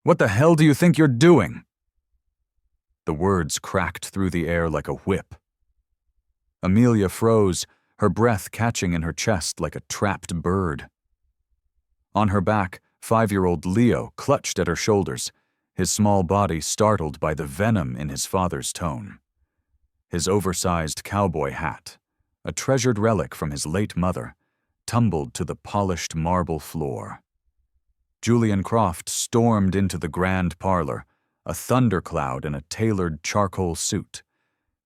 What the hell do you think you're doing?" The words cracked through the air like a whip. Amelia froze, her breath catching in her chest like a trapped bird. On her back, 5-year-old Leo clutched at her shoulders, his small body startled by the venom in his father's tone. His oversized cowboy hat, a treasured relic from his late mother, tumbled to the polished marble floor. Julian Croft stormed into the grand parlor, a thundercloud in a tailored charcoal suit.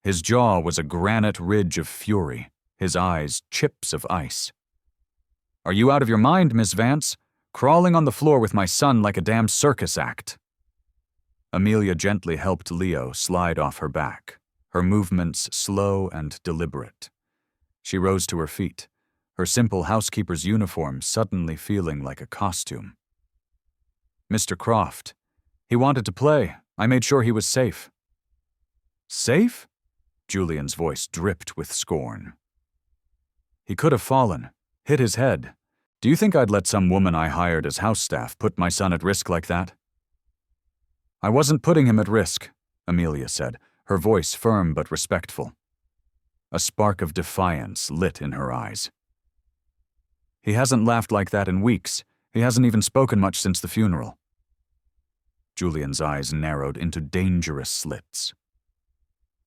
His jaw was a granite ridge of fury, his eyes chips of ice. "Are you out of your mind, Miss Vance? Crawling on the floor with my son like a damn circus act." Amelia gently helped Leo slide off her back, her movements slow and deliberate. She rose to her feet, her simple housekeeper's uniform suddenly feeling like a costume. "Mr. Croft, he wanted to play. I made sure he was safe." "Safe?" Julian's voice dripped with scorn. "He could have fallen, hit his head. Do you think I'd let some woman I hired as house staff put my son at risk like that?" "I wasn't putting him at risk," Amelia said, her voice firm but respectful. A spark of defiance lit in her eyes. "He hasn't laughed like that in weeks. He hasn't even spoken much since the funeral." Julian's eyes narrowed into dangerous slits.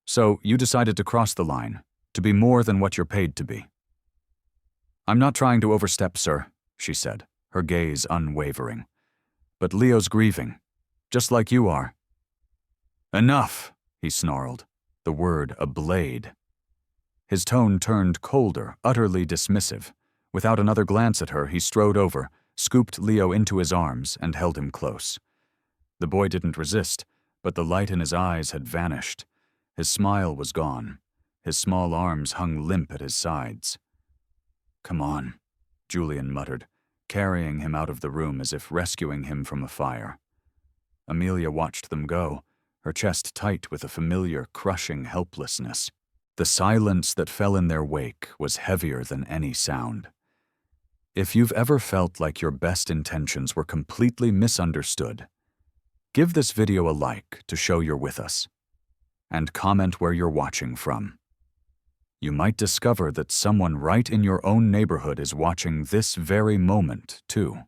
"So you decided to cross the line, to be more than what you're paid to be." "I'm not trying to overstep, sir," she said, her gaze unwavering. "But Leo's grieving, just like you are." "Enough," he snarled, the word a blade. His tone turned colder, utterly dismissive. Without another glance at her, he strode over, scooped Leo into his arms, and held him close. The boy didn't resist, but the light in his eyes had vanished. His smile was gone. His small arms hung limp at his sides. "Come on," Julian muttered, carrying him out of the room as if rescuing him from a fire. Amelia watched them go, her chest tight with a familiar, crushing helplessness. The silence that fell in their wake was heavier than any sound. If you've ever felt like your best intentions were completely misunderstood, give this video a like to show you're with us, and comment where you're watching from. You might discover that someone right in your own neighborhood is watching this very moment, too.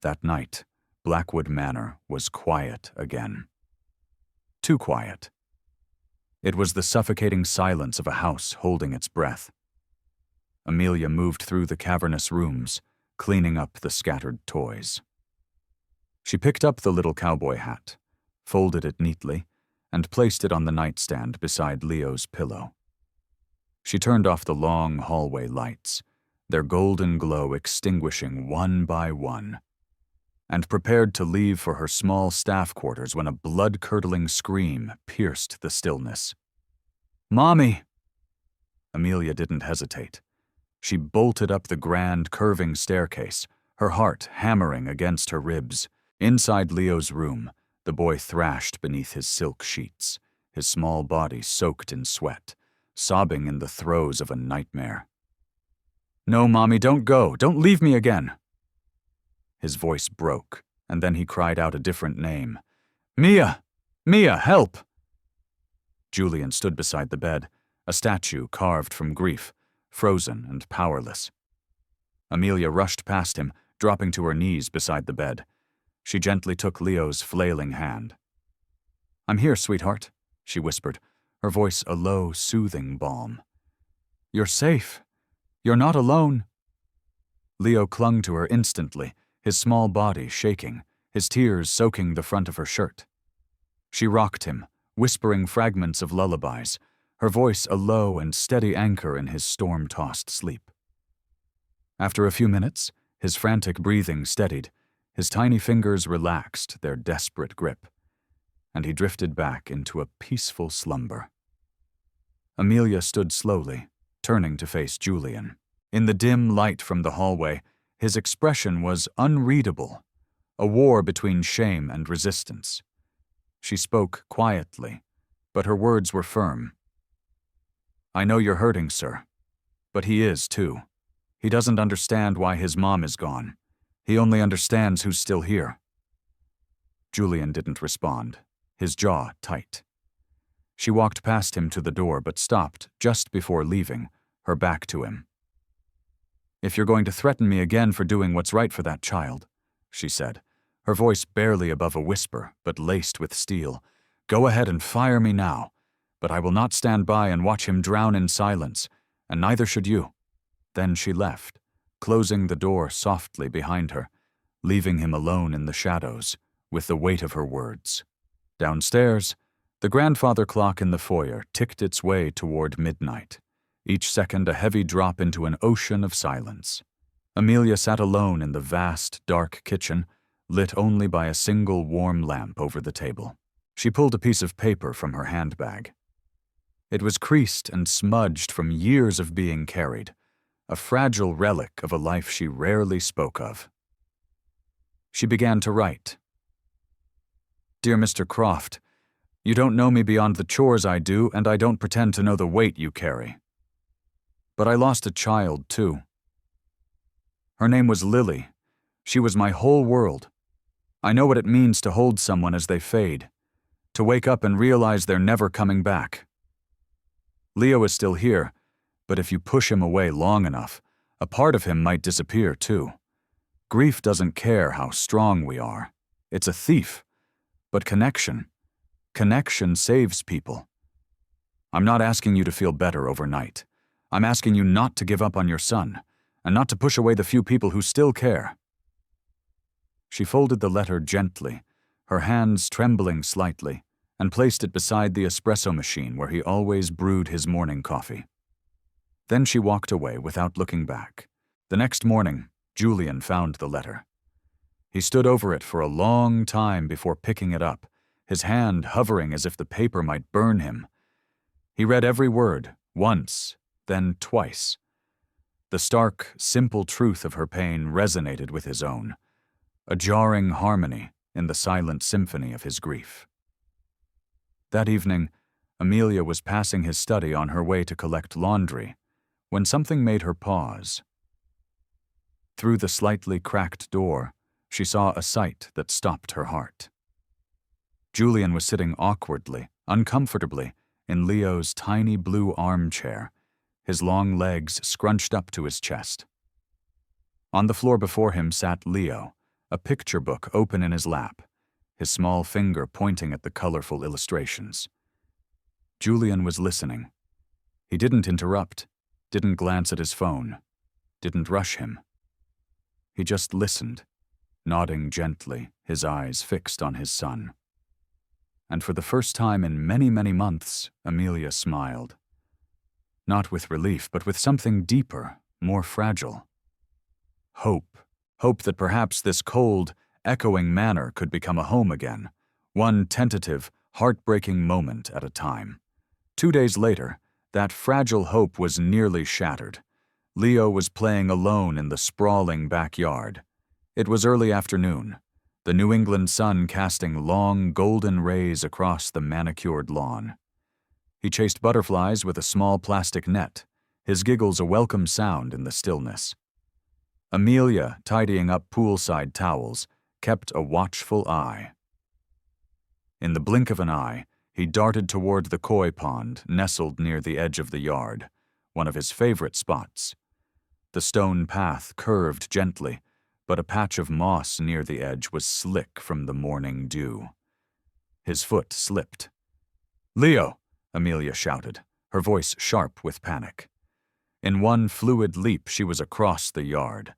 That night, Blackwood Manor was quiet again. Too quiet. It was the suffocating silence of a house holding its breath. Amelia moved through the cavernous rooms, cleaning up the scattered toys. She picked up the little cowboy hat, folded it neatly, and placed it on the nightstand beside Leo's pillow. She turned off the long hallway lights, their golden glow extinguishing one by one, and prepared to leave for her small staff quarters when a blood-curdling scream pierced the stillness. "Mommy!" Amelia didn't hesitate. She bolted up the grand, curving staircase, her heart hammering against her ribs. Inside Leo's room, the boy thrashed beneath his silk sheets, his small body soaked in sweat, sobbing in the throes of a nightmare. "No, Mommy, don't go. Don't leave me again." His voice broke, and then he cried out a different name. "Mia! Mia, help!" Julian stood beside the bed, a statue carved from grief, frozen and powerless. Amelia rushed past him, dropping to her knees beside the bed. She gently took Leo's flailing hand. "I'm here, sweetheart," she whispered, her voice a low, soothing balm. "You're safe. You're not alone." Leo clung to her instantly, his small body shaking, his tears soaking the front of her shirt. She rocked him, whispering fragments of lullabies, her voice a low and steady anchor in his storm-tossed sleep. After a few minutes, his frantic breathing steadied, his tiny fingers relaxed their desperate grip, and he drifted back into a peaceful slumber. Amelia stood slowly, turning to face Julian. In the dim light from the hallway, his expression was unreadable, a war between shame and resistance. She spoke quietly, but her words were firm. "I know you're hurting, sir, but he is, too. He doesn't understand why his mom is gone. He only understands who's still here." Julian didn't respond, his jaw tight. She walked past him to the door but stopped just before leaving, her back to him. "If you're going to threaten me again for doing what's right for that child," she said, her voice barely above a whisper but laced with steel, "go ahead and fire me now, but I will not stand by and watch him drown in silence, and neither should you." Then she left, closing the door softly behind her, leaving him alone in the shadows with the weight of her words. Downstairs, the grandfather clock in the foyer ticked its way toward midnight, each second a heavy drop into an ocean of silence. Amelia sat alone in the vast, dark kitchen, lit only by a single warm lamp over the table. She pulled a piece of paper from her handbag. It was creased and smudged from years of being carried, a fragile relic of a life she rarely spoke of. She began to write. "Dear Mr. Croft, you don't know me beyond the chores I do, and I don't pretend to know the weight you carry. But I lost a child, too. Her name was Lily. She was my whole world. I know what it means to hold someone as they fade, to wake up and realize they're never coming back. Leo is still here, but if you push him away long enough, a part of him might disappear, too. Grief doesn't care how strong we are. It's a thief. But connection saves people. I'm not asking you to feel better overnight. I'm asking you not to give up on your son, and not to push away the few people who still care." She folded the letter gently, her hands trembling slightly, and placed it beside the espresso machine where he always brewed his morning coffee. Then she walked away without looking back. The next morning, Julian found the letter. He stood over it for a long time before picking it up, his hand hovering as if the paper might burn him. He read every word, once, then twice. The stark, simple truth of her pain resonated with his own, a jarring harmony in the silent symphony of his grief. That evening, Amelia was passing his study on her way to collect laundry, when something made her pause. Through the slightly cracked door, she saw a sight that stopped her heart. Julian was sitting awkwardly, uncomfortably, in Leo's tiny blue armchair, his long legs scrunched up to his chest. On the floor before him sat Leo, a picture book open in his lap, his small finger pointing at the colorful illustrations. Julian was listening. He didn't interrupt, didn't glance at his phone, didn't rush him. He just listened, nodding gently, his eyes fixed on his son. And for the first time in many, many months, Amelia smiled. Not with relief, but with something deeper, more fragile. Hope. Hope that perhaps this cold, echoing manor could become a home again, one tentative, heartbreaking moment at a time. 2 days later, that fragile hope was nearly shattered. Leo was playing alone in the sprawling backyard. It was early afternoon, the New England sun casting long, golden rays across the manicured lawn. He chased butterflies with a small plastic net, his giggles a welcome sound in the stillness. Amelia, tidying up poolside towels, kept a watchful eye. In the blink of an eye, he darted toward the koi pond nestled near the edge of the yard, one of his favorite spots. The stone path curved gently, but a patch of moss near the edge was slick from the morning dew. His foot slipped. "Leo!" Amelia shouted, her voice sharp with panic. In one fluid leap, she was across the yard.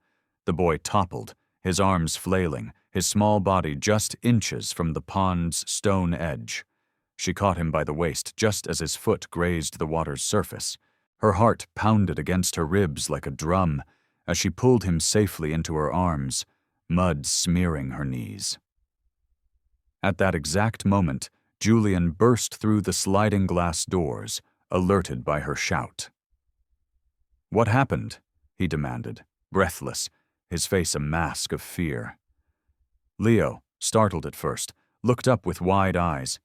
The boy toppled, his arms flailing, his small body just inches from the pond's stone edge. She caught him by the waist just as his foot grazed the water's surface. Her heart pounded against her ribs like a drum as she pulled him safely into her arms, mud smearing her knees. At that exact moment, Julian burst through the sliding glass doors, alerted by her shout. "What happened?" he demanded, breathless, his face a mask of fear. Leo, startled at first, looked up with wide eyes,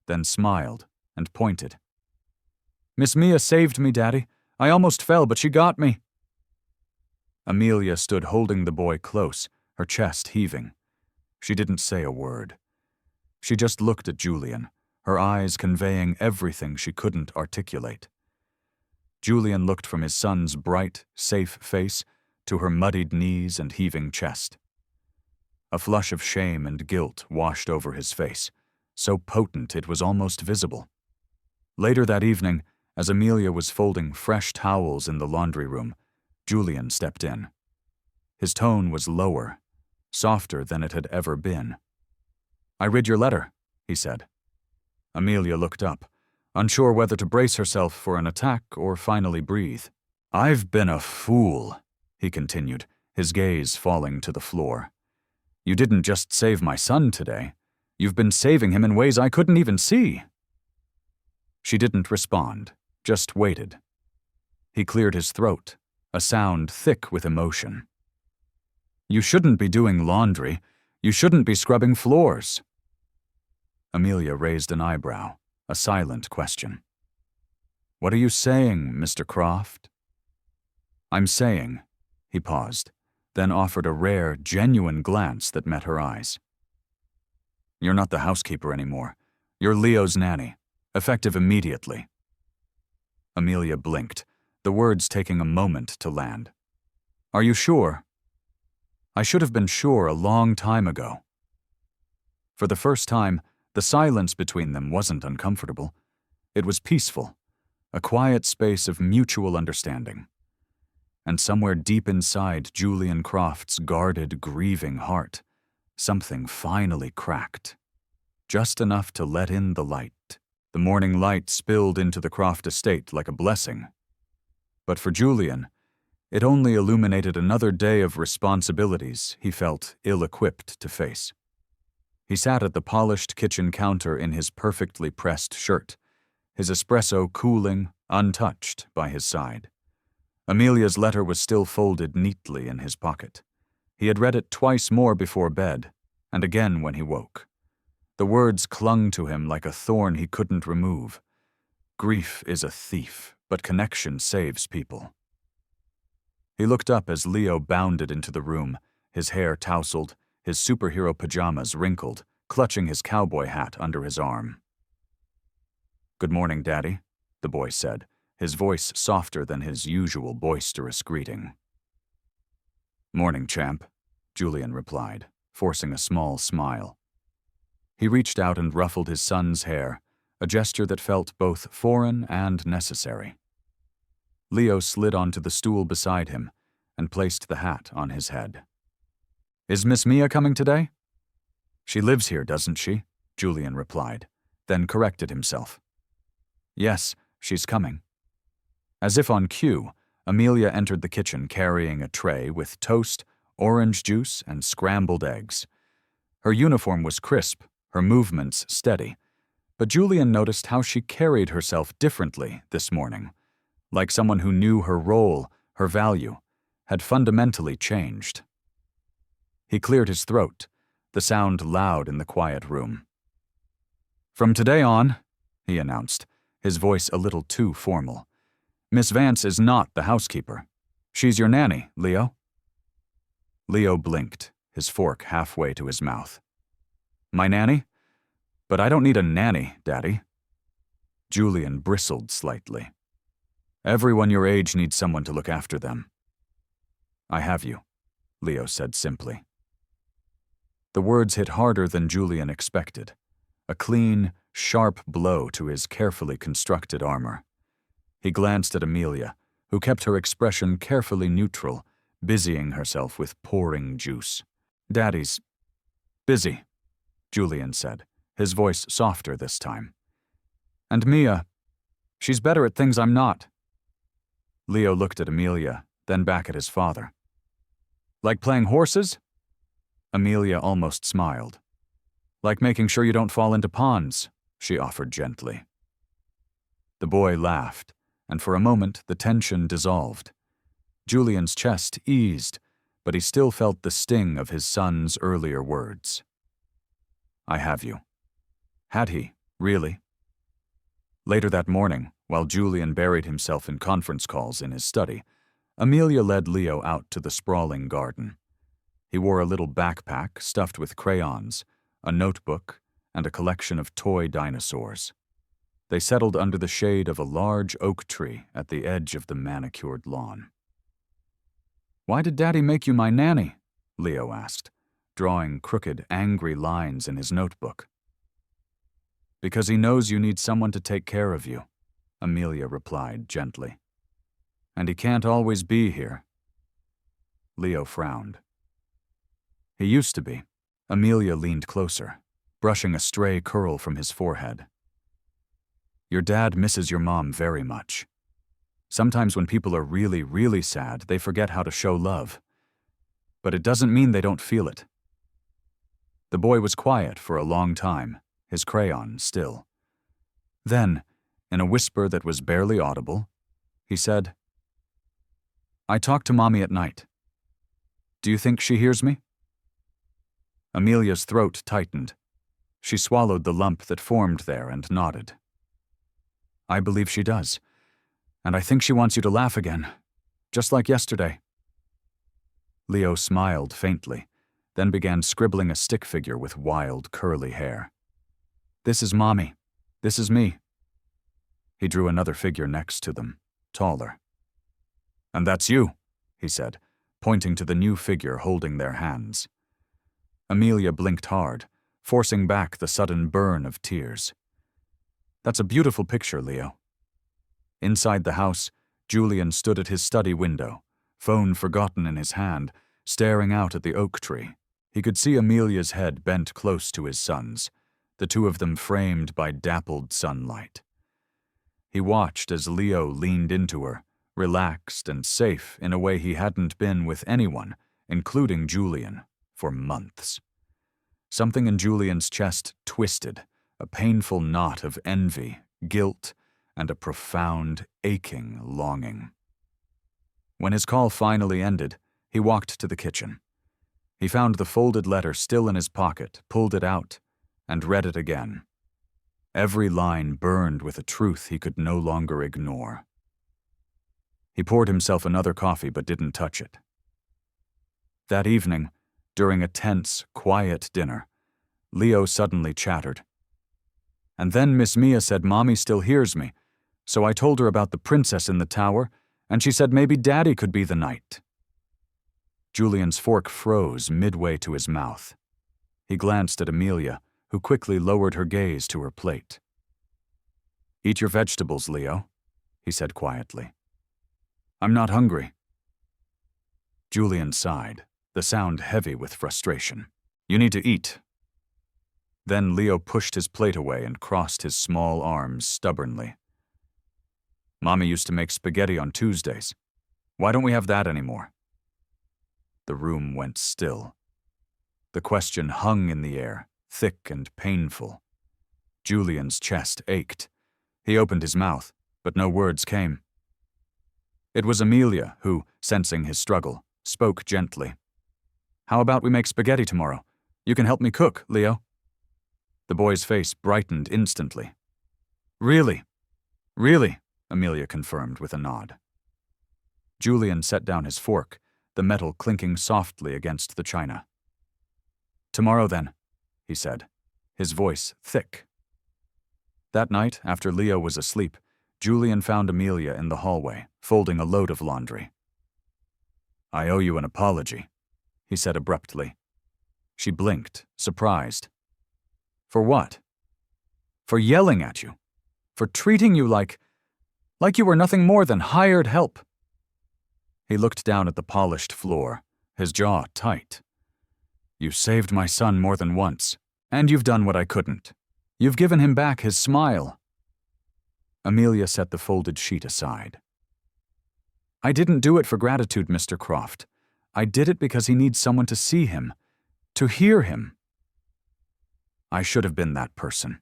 then smiled and pointed. "Miss Mia saved me, Daddy. I almost fell, but she got me." Amelia stood holding the boy close, her chest heaving. She didn't say a word. She just looked at Julian, her eyes conveying everything she couldn't articulate. Julian looked from his son's bright, safe face to her muddied knees and heaving chest. A flush of shame and guilt washed over his face, so potent it was almost visible. Later that evening, as Amelia was folding fresh towels in the laundry room, Julian stepped in. His tone was lower, softer than it had ever been. "I read your letter," he said. Amelia looked up, unsure whether to brace herself for an attack or finally breathe. "I've been a fool," he continued, his gaze falling to the floor. "You didn't just save my son today. You've been saving him in ways I couldn't even see." She didn't respond, just waited. He cleared his throat, a sound thick with emotion. "You shouldn't be doing laundry. You shouldn't be scrubbing floors." Amelia raised an eyebrow, a silent question. "What are you saying, Mr. Croft?" "I'm saying," he paused, then offered a rare, genuine glance that met her eyes. "You're not the housekeeper anymore. You're Leo's nanny, effective immediately." Amelia blinked, the words taking a moment to land. "Are you sure?" "I should have been sure a long time ago." For the first time, the silence between them wasn't uncomfortable. It was peaceful, a quiet space of mutual understanding. And somewhere deep inside Julian Croft's guarded, grieving heart, something finally cracked. Just enough to let in the light. The morning light spilled into the Croft estate like a blessing. But for Julian, it only illuminated another day of responsibilities he felt ill-equipped to face. He sat at the polished kitchen counter in his perfectly pressed shirt, his espresso cooling, untouched, by his side. Amelia's letter was still folded neatly in his pocket. He had read it twice more before bed, and again when he woke. The words clung to him like a thorn he couldn't remove. Grief is a thief, but connection saves people. He looked up as Leo bounded into the room, his hair tousled, his superhero pajamas wrinkled, clutching his cowboy hat under his arm. "Good morning, Daddy," the boy said, his voice softer than his usual boisterous greeting. "Morning, champ," Julian replied, forcing a small smile. He reached out and ruffled his son's hair, a gesture that felt both foreign and necessary. Leo slid onto the stool beside him and placed the hat on his head. "Is Miss Mia coming today?" "She lives here, doesn't she?" Julian replied, then corrected himself. "Yes, she's coming." As if on cue, Amelia entered the kitchen carrying a tray with toast, orange juice, and scrambled eggs. Her uniform was crisp, her movements steady, but Julian noticed how she carried herself differently this morning, like someone who knew her role, her value, had fundamentally changed. He cleared his throat, the sound loud in the quiet room. "From today on," he announced, his voice a little too formal, "Miss Vance is not the housekeeper. She's your nanny, Leo." Leo blinked, his fork halfway to his mouth. "My nanny? But I don't need a nanny, Daddy." Julian bristled slightly. "Everyone your age needs someone to look after them." "I have you," Leo said simply. The words hit harder than Julian expected, a clean, sharp blow to his carefully constructed armor. He glanced at Amelia, who kept her expression carefully neutral, busying herself with pouring juice. "Daddy's busy," Julian said, his voice softer this time. "And Mia, she's better at things I'm not." Leo looked at Amelia, then back at his father. "Like playing horses?" Amelia almost smiled. "Like making sure you don't fall into ponds," she offered gently. The boy laughed, and for a moment the tension dissolved. Julian's chest eased, but he still felt the sting of his son's earlier words. "I have you." Had he, really? Later that morning, while Julian buried himself in conference calls in his study, Amelia led Leo out to the sprawling garden. He wore a little backpack stuffed with crayons, a notebook, and a collection of toy dinosaurs. They settled under the shade of a large oak tree at the edge of the manicured lawn. "Why did Daddy make you my nanny?" Leo asked, drawing crooked, angry lines in his notebook. "Because he knows you need someone to take care of you," Amelia replied gently. "And he can't always be here." Leo frowned. "He used to be." Amelia leaned closer, brushing a stray curl from his forehead. "Your dad misses your mom very much. Sometimes when people are really, really sad, they forget how to show love. But it doesn't mean they don't feel it." The boy was quiet for a long time, his crayon still. Then, in a whisper that was barely audible, he said, "I talk to Mommy at night. Do you think she hears me?" Amelia's throat tightened. She swallowed the lump that formed there and nodded. "I believe she does. And I think she wants you to laugh again, just like yesterday." Leo smiled faintly, then began scribbling a stick figure with wild, curly hair. "This is Mommy. This is me." He drew another figure next to them, taller. "And that's you," he said, pointing to the new figure holding their hands. Amelia blinked hard, forcing back the sudden burn of tears. "That's a beautiful picture, Leo." Inside the house, Julian stood at his study window, phone forgotten in his hand, staring out at the oak tree. He could see Amelia's head bent close to his son's, the two of them framed by dappled sunlight. He watched as Leo leaned into her, relaxed and safe in a way he hadn't been with anyone, including Julian, for months. Something in Julian's chest twisted, a painful knot of envy, guilt, and a profound, aching longing. When his call finally ended, he walked to the kitchen. He found the folded letter still in his pocket, pulled it out, and read it again. Every line burned with a truth he could no longer ignore. He poured himself another coffee but didn't touch it. That evening, during a tense, quiet dinner, Leo suddenly chattered. "And then Miss Mia said Mommy still hears me, so I told her about the princess in the tower, and she said maybe Daddy could be the knight." Julian's fork froze midway to his mouth. He glanced at Amelia, who quickly lowered her gaze to her plate. "Eat your vegetables, Leo," he said quietly. "I'm not hungry." Julian sighed, the sound heavy with frustration. "You need to eat." Then Leo pushed his plate away and crossed his small arms stubbornly. "Mommy used to make spaghetti on Tuesdays. Why don't we have that anymore?" The room went still. The question hung in the air, thick and painful. Julian's chest ached. He opened his mouth, but no words came. It was Amelia who, sensing his struggle, spoke gently. "How about we make spaghetti tomorrow? You can help me cook, Leo." The boy's face brightened instantly. "Really? Really?" Amelia confirmed with a nod. Julian set down his fork, the metal clinking softly against the china. "Tomorrow then," he said, his voice thick. That night, after Leo was asleep, Julian found Amelia in the hallway, folding a load of laundry. "I owe you an apology," he said abruptly. She blinked, surprised. "For what?" "For yelling at you. For treating you like you were nothing more than hired help." He looked down at the polished floor, his jaw tight. "You saved my son more than once, and you've done what I couldn't. You've given him back his smile." Amelia set the folded sheet aside. "I didn't do it for gratitude, Mr. Croft. I did it because he needs someone to see him, to hear him." "I should have been that person,"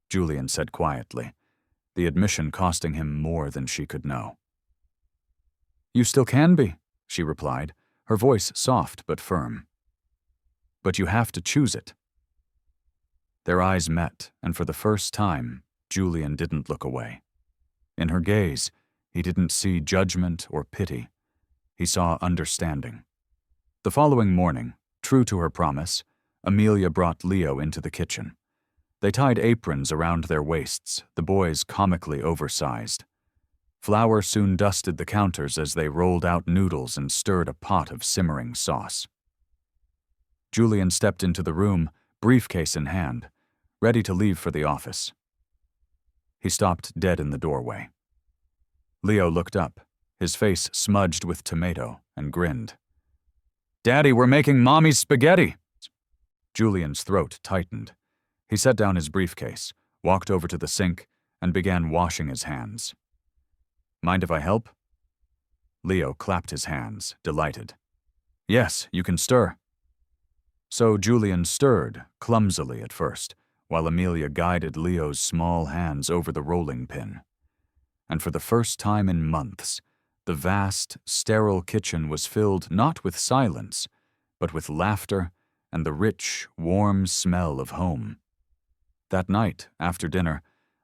Julian said quietly, the admission costing him more than she could know. "You still can be," she replied, her voice soft but firm. "But you have to choose it." Their eyes met, and for the first time, Julian didn't look away. In her gaze, he didn't see judgment or pity. He saw understanding. The following morning, true to her promise, Amelia brought Leo into the kitchen. They tied aprons around their waists, the boys comically oversized. Flour soon dusted the counters as they rolled out noodles and stirred a pot of simmering sauce. Julian stepped into the room, briefcase in hand, ready to leave for the office. He stopped dead in the doorway. Leo looked up, his face smudged with tomato, and grinned. "Daddy, we're making Mommy's spaghetti!" Julian's throat tightened. He set down his briefcase, walked over to the sink, and began washing his hands. "Mind if I help?" Leo clapped his hands, delighted. "Yes, you can stir." So Julian stirred, clumsily at first, while Amelia guided Leo's small hands over the rolling pin. And for the first time in months, the vast, sterile kitchen was filled not with silence, but with laughter and the rich, warm smell of home. That night, after dinner,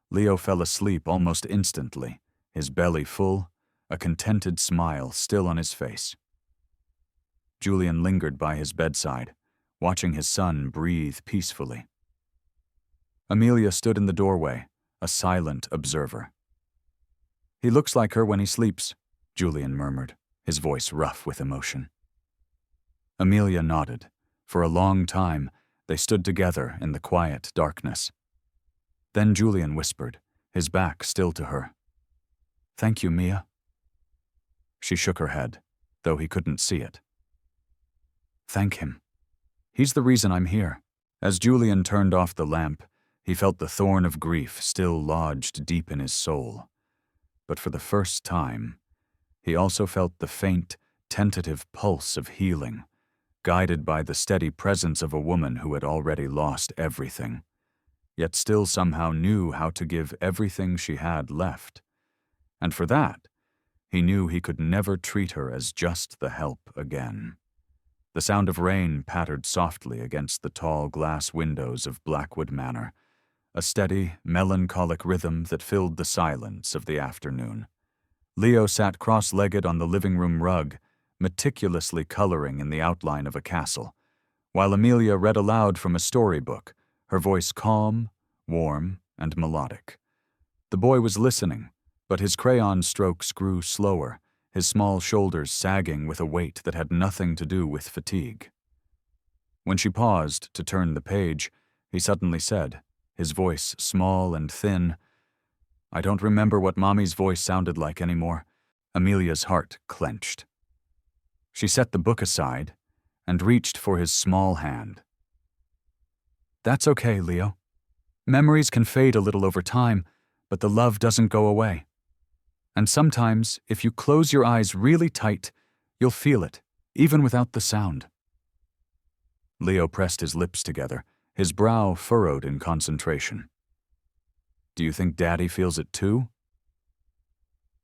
Leo fell asleep almost instantly, his belly full, a contented smile still on his face. Julian lingered by his bedside, watching his son breathe peacefully. Amelia stood in the doorway, a silent observer. "He looks like her when he sleeps," Julian murmured, his voice rough with emotion. Amelia nodded. For a long time, they stood together in the quiet darkness. Then Julian whispered, his back still to her. "Thank you, Mia." She shook her head, though he couldn't see it. "Thank him. He's the reason I'm here." As Julian turned off the lamp, he felt the thorn of grief still lodged deep in his soul. But for the first time, he also felt the faint, tentative pulse of healing, guided by the steady presence of a woman who had already lost everything, yet still somehow knew how to give everything she had left. And for that, he knew he could never treat her as just the help again. The sound of rain pattered softly against the tall glass windows of Blackwood Manor, a steady, melancholic rhythm that filled the silence of the afternoon. Leo sat cross-legged on the living room rug, meticulously coloring in the outline of a castle, while Amelia read aloud from a storybook, her voice calm, warm, and melodic. The boy was listening, but his crayon strokes grew slower, his small shoulders sagging with a weight that had nothing to do with fatigue. When she paused to turn the page, he suddenly said, his voice small and thin, "I don't remember what Mommy's voice sounded like anymore." Amelia's heart clenched. She set the book aside and reached for his small hand. "That's okay, Leo. Memories can fade a little over time, but the love doesn't go away. And sometimes, if you close your eyes really tight, you'll feel it, even without the sound." Leo pressed his lips together, his brow furrowed in concentration. "Do you think Daddy feels it too?"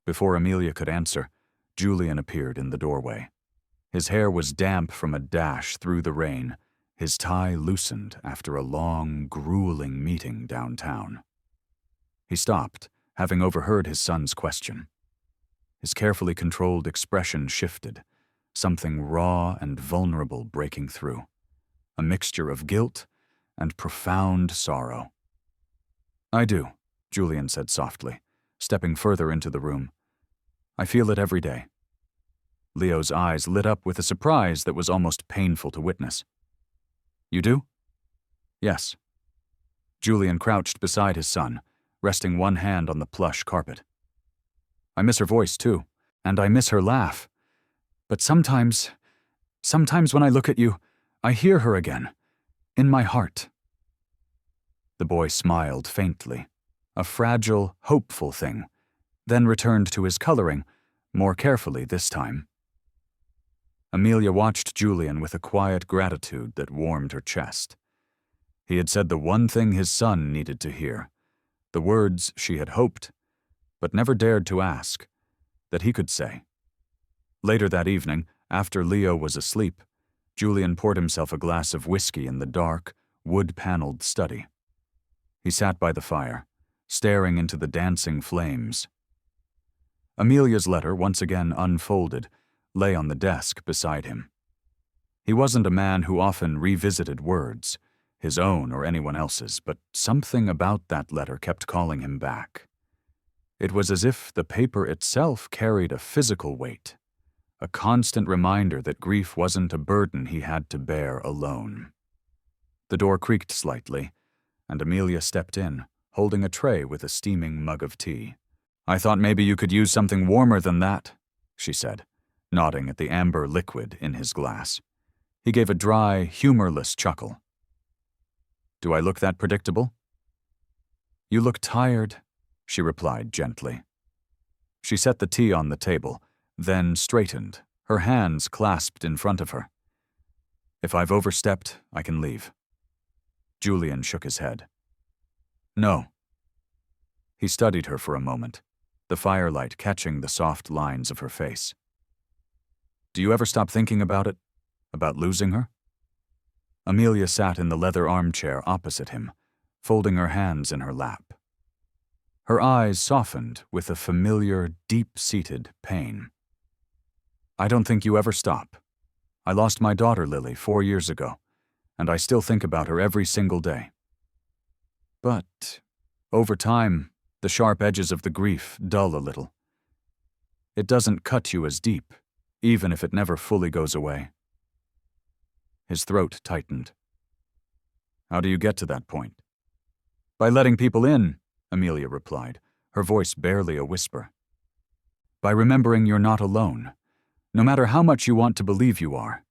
Before Amelia could answer, Julian appeared in the doorway. His hair was damp from a dash through the rain, his tie loosened after a long, grueling meeting downtown. He stopped, having overheard his son's question. His carefully controlled expression shifted, something raw and vulnerable breaking through, a mixture of guilt and profound sorrow. "I do," Julian said softly, stepping further into the room. "I feel it every day." Leo's eyes lit up with a surprise that was almost painful to witness. "You do?" "Yes." Julian crouched beside his son, resting one hand on the plush carpet. "I miss her voice, too, and I miss her laugh. But sometimes when I look at you, I hear her again, in my heart." The boy smiled faintly, a fragile, hopeful thing, then returned to his coloring, more carefully this time. Amelia watched Julian with a quiet gratitude that warmed her chest. He had said the one thing his son needed to hear, the words she had hoped, but never dared to ask, that he could say. Later that evening, after Leo was asleep, Julian poured himself a glass of whiskey in the dark, wood-paneled study. He sat by the fire, staring into the dancing flames. Amelia's letter, once again unfolded, lay on the desk beside him. He wasn't a man who often revisited words. his own or anyone else's, but something about that letter kept calling him back. It was as if the paper itself carried a physical weight, a constant reminder that grief wasn't a burden he had to bear alone. The door creaked slightly, and Amelia stepped in, holding a tray with a steaming mug of tea. "I thought maybe you could use something warmer than that," she said, nodding at the amber liquid in his glass. He gave a dry, humorless chuckle. "Do I look that predictable?" "You look tired," she replied gently. She set the tea on the table, then straightened, her hands clasped in front of her. "If I've overstepped, I can leave." Julian shook his head. "No." He studied her for a moment, the firelight catching the soft lines of her face. "Do you ever stop thinking about it? About losing her?" Amelia sat in the leather armchair opposite him, folding her hands in her lap. Her eyes softened with a familiar, deep-seated pain. "I don't think you ever stop. I lost my daughter, Lily, 4 years ago, and I still think about her every single day. But, over time, the sharp edges of the grief dull a little. It doesn't cut you as deep, even if it never fully goes away." His throat tightened. "How do you get to that point?" "By letting people in," Amelia replied, her voice barely a whisper. "By remembering you're not alone, no matter how much you want to believe you are."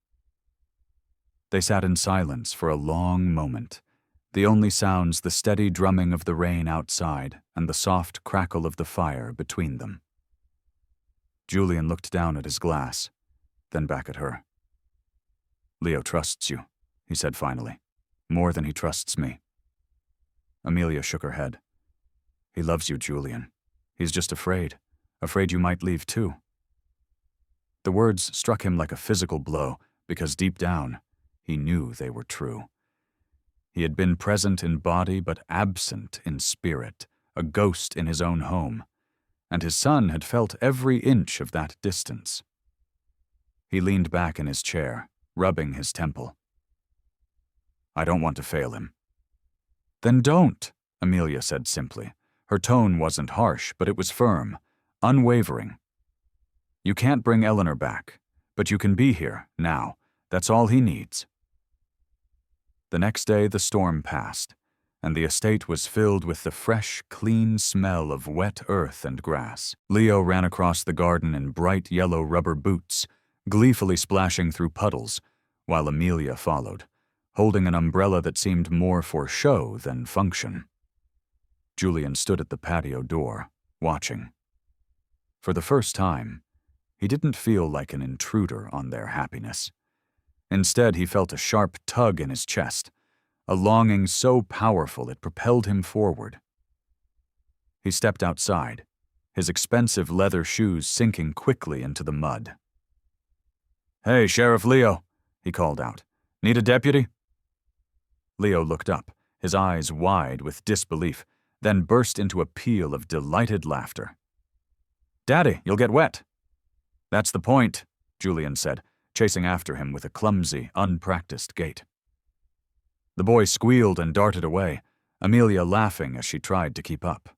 They sat in silence for a long moment, the only sounds the steady drumming of the rain outside and the soft crackle of the fire between them. Julian looked down at his glass, then back at her. "Leo trusts you," he said finally, "more than he trusts me." Amelia shook her head. "He loves you, Julian. He's just afraid you might leave too." The words struck him like a physical blow because deep down, he knew they were true. He had been present in body but absent in spirit, a ghost in his own home, and his son had felt every inch of that distance. He leaned back in his chair, rubbing his temple. "I don't want to fail him." "Then don't," Amelia said simply. Her tone wasn't harsh, but it was firm, unwavering. "You can't bring Eleanor back, but you can be here, now. That's all he needs." The next day the storm passed, and the estate was filled with the fresh, clean smell of wet earth and grass. Leo ran across the garden in bright yellow rubber boots, gleefully splashing through puddles, while Amelia followed, holding an umbrella that seemed more for show than function. Julian stood at the patio door, watching. For the first time, he didn't feel like an intruder on their happiness. Instead, he felt a sharp tug in his chest, a longing so powerful it propelled him forward. He stepped outside, his expensive leather shoes sinking quickly into the mud. "Hey, Sheriff Leo," he called out. "Need a deputy?" Leo looked up, his eyes wide with disbelief, then burst into a peal of delighted laughter. "Daddy, you'll get wet." "That's the point," Julian said, chasing after him with a clumsy, unpracticed gait. The boy squealed and darted away, Amelia laughing as she tried to keep up.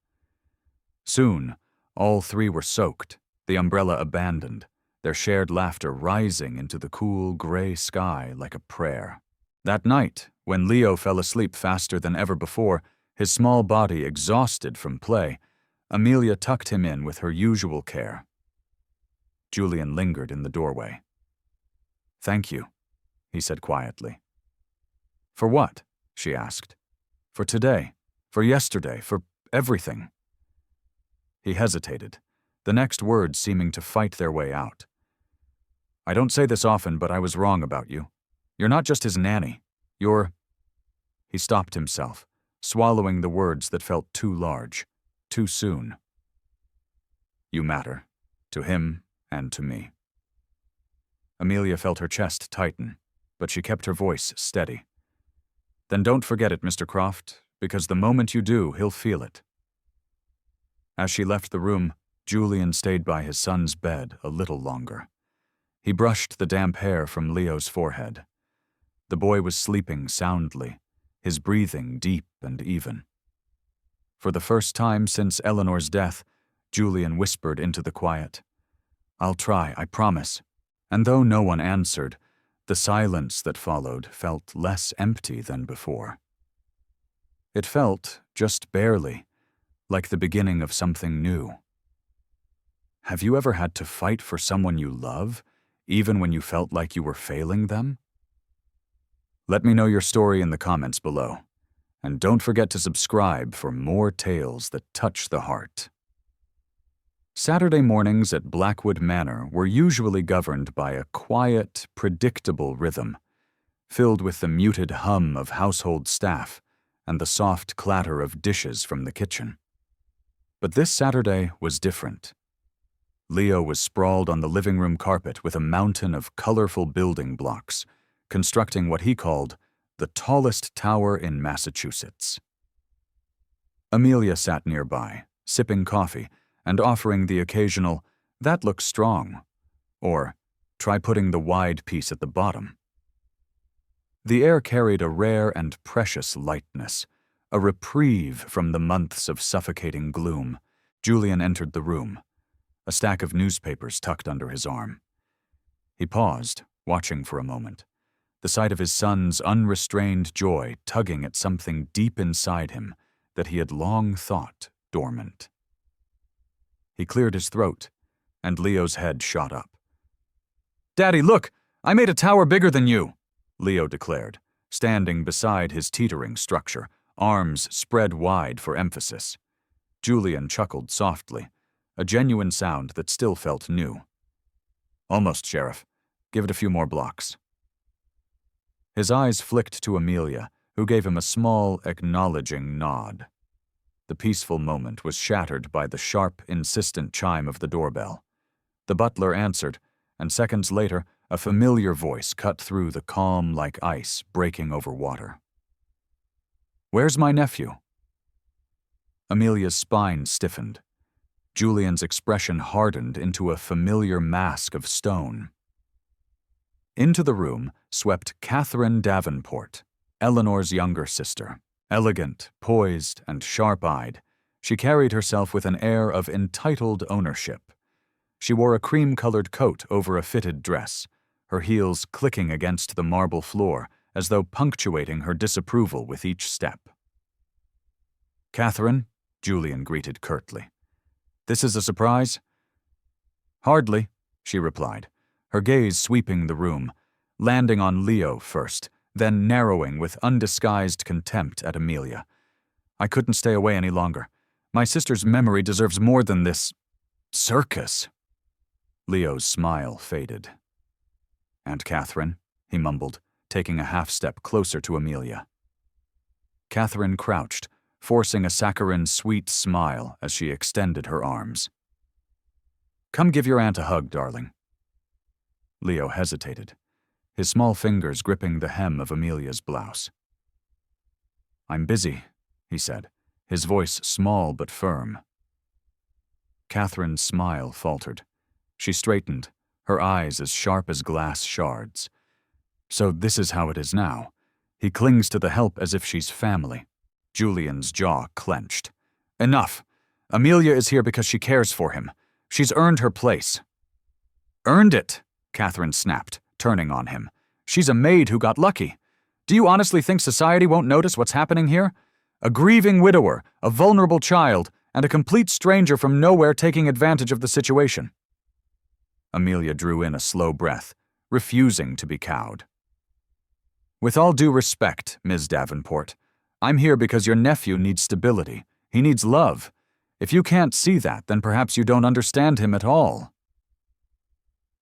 Soon, all three were soaked, the umbrella abandoned, their shared laughter rising into the cool, gray sky like a prayer. That night, when Leo fell asleep faster than ever before, his small body exhausted from play, Amelia tucked him in with her usual care. Julian lingered in the doorway. "Thank you," he said quietly. "For what?" she asked. "For today, for yesterday, for everything." He hesitated, the next words seeming to fight their way out. "I don't say this often, but I was wrong about you. You're not just his nanny. You're—" He stopped himself, swallowing the words that felt too large, too soon. "You matter, to him and to me." Amelia felt her chest tighten, but she kept her voice steady. "Then don't forget it, Mr. Croft, because the moment you do, he'll feel it." As she left the room, Julian stayed by his son's bed a little longer. He brushed the damp hair from Leo's forehead. The boy was sleeping soundly, his breathing deep and even. For the first time since Eleanor's death, Julian whispered into the quiet, "I'll try, I promise." And though no one answered, the silence that followed felt less empty than before. It felt, just barely, like the beginning of something new. Have you ever had to fight for someone you love, even when you felt like you were failing them? Let me know your story in the comments below, and don't forget to subscribe for more tales that touch the heart. Saturday mornings at Blackwood Manor were usually governed by a quiet, predictable rhythm, filled with the muted hum of household staff and the soft clatter of dishes from the kitchen. But this Saturday was different. Leo was sprawled on the living room carpet with a mountain of colorful building blocks, constructing what he called the tallest tower in Massachusetts. Amelia sat nearby, sipping coffee and offering the occasional, "That looks strong," or "Try putting the wide piece at the bottom." The air carried a rare and precious lightness, a reprieve from the months of suffocating gloom. Julian entered the room, a stack of newspapers tucked under his arm. He paused, watching for a moment, the sight of his son's unrestrained joy tugging at something deep inside him that he had long thought dormant. He cleared his throat, and Leo's head shot up. "Daddy, look! I made a tower bigger than you!" Leo declared, standing beside his teetering structure, arms spread wide for emphasis. Julian chuckled softly, a genuine sound that still felt new. "Almost, Sheriff. Give it a few more blocks." His eyes flicked to Amelia, who gave him a small, acknowledging nod. The peaceful moment was shattered by the sharp, insistent chime of the doorbell. The butler answered, and seconds later, a familiar voice cut through the calm like ice breaking over water. "Where's my nephew?" Amelia's spine stiffened. Julian's expression hardened into a familiar mask of stone. Into the room swept Catherine Davenport, Eleanor's younger sister. Elegant, poised, and sharp-eyed, she carried herself with an air of entitled ownership. She wore a cream-colored coat over a fitted dress, her heels clicking against the marble floor as though punctuating her disapproval with each step. "Catherine," Julian greeted curtly. "This is a surprise?" "Hardly," she replied, her gaze sweeping the room, landing on Leo first, then narrowing with undisguised contempt at Amelia. "I couldn't stay away any longer. My sister's memory deserves more than this circus." Leo's smile faded. "Aunt Catherine," he mumbled, taking a half-step closer to Amelia. Catherine crouched, forcing a saccharine, sweet smile as she extended her arms. "Come give your aunt a hug, darling." Leo hesitated, his small fingers gripping the hem of Amelia's blouse. "I'm busy," he said, his voice small but firm. Catherine's smile faltered. She straightened, her eyes as sharp as glass shards. "So this is how it is now. He clings to the help as if she's family." Julian's jaw clenched. "Enough! Amelia is here because she cares for him. She's earned her place." "Earned it?" Catherine snapped, turning on him. "She's a maid who got lucky. Do you honestly think society won't notice what's happening here? A grieving widower, a vulnerable child, and a complete stranger from nowhere taking advantage of the situation." Amelia drew in a slow breath, refusing to be cowed. "With all due respect, Ms. Davenport, I'm here because your nephew needs stability. He needs love. If you can't see that, then perhaps you don't understand him at all."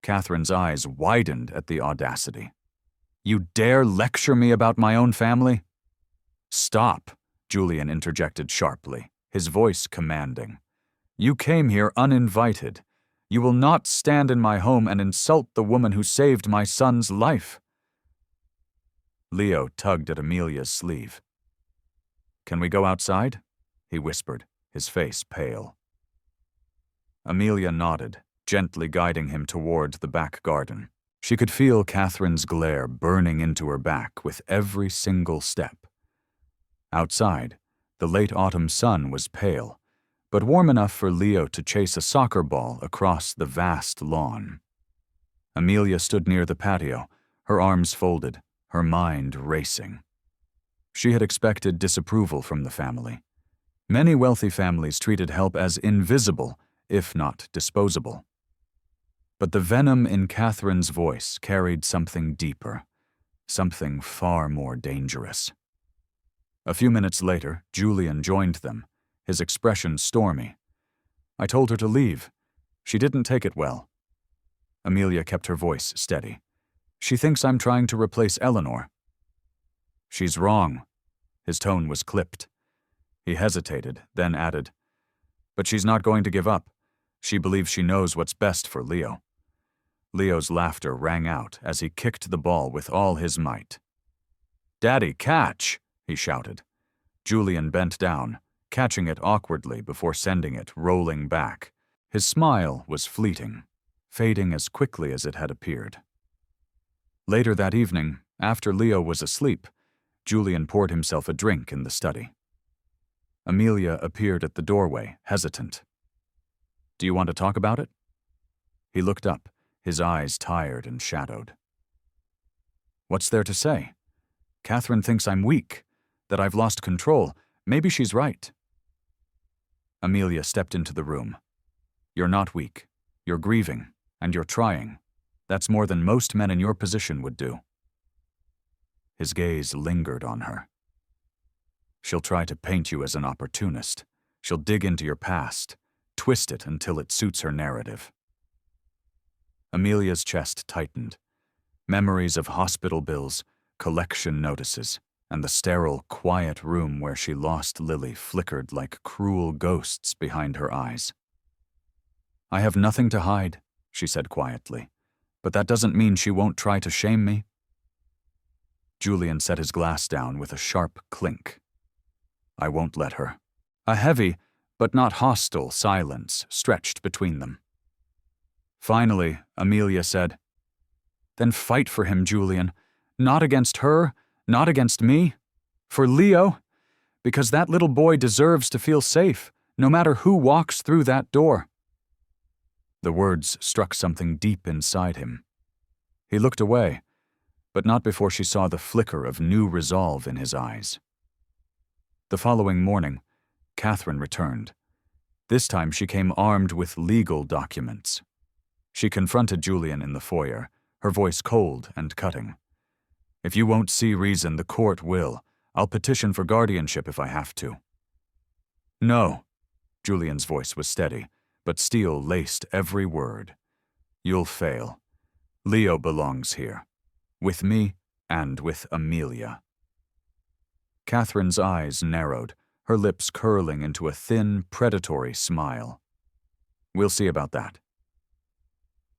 Catherine's eyes widened at the audacity. "You dare lecture me about my own family?" "Stop," Julian interjected sharply, his voice commanding. "You came here uninvited. You will not stand in my home and insult the woman who saved my son's life." Leo tugged at Amelia's sleeve. "Can we go outside?" he whispered, his face pale. Amelia nodded, gently guiding him toward the back garden. She could feel Catherine's glare burning into her back with every single step. Outside, the late autumn sun was pale, but warm enough for Leo to chase a soccer ball across the vast lawn. Amelia stood near the patio, her arms folded, her mind racing. She had expected disapproval from the family. Many wealthy families treated help as invisible, if not disposable. But the venom in Catherine's voice carried something deeper, something far more dangerous. A few minutes later, Julian joined them, his expression stormy. I told her to leave. She didn't take it well. Amelia kept her voice steady. She thinks I'm trying to replace Eleanor. She's wrong. His tone was clipped. He hesitated, then added, but she's not going to give up. She believes she knows what's best for Leo. Leo's laughter rang out as he kicked the ball with all his might. Daddy, catch! He shouted. Julian bent down, catching it awkwardly before sending it rolling back. His smile was fleeting, fading as quickly as it had appeared. Later that evening, after Leo was asleep, Julian poured himself a drink in the study. Amelia appeared at the doorway, hesitant. Do you want to talk about it? He looked up, his eyes tired and shadowed. What's there to say? Catherine thinks I'm weak, that I've lost control. Maybe she's right. Amelia stepped into the room. You're not weak. You're grieving, and you're trying. That's more than most men in your position would do. His gaze lingered on her. She'll try to paint you as an opportunist. She'll dig into your past, twist it until it suits her narrative. Amelia's chest tightened. Memories of hospital bills, collection notices, and the sterile, quiet room where she lost Lily flickered like cruel ghosts behind her eyes. I have nothing to hide, she said quietly, but that doesn't mean she won't try to shame me. Julian set his glass down with a sharp clink. I won't let her. A heavy, but not hostile, silence stretched between them. Finally, Amelia said, Then fight for him, Julian. Not against her, not against me. For Leo, because that little boy deserves to feel safe, no matter who walks through that door. The words struck something deep inside him. He looked away, but not before she saw the flicker of new resolve in his eyes. The following morning, Catherine returned. This time she came armed with legal documents. She confronted Julian in the foyer, her voice cold and cutting. If you won't see reason, the court will. I'll petition for guardianship if I have to. No, Julian's voice was steady, but steel laced every word. You'll fail. Leo belongs here. With me and with Amelia. Catherine's eyes narrowed, her lips curling into a thin, predatory smile. We'll see about that.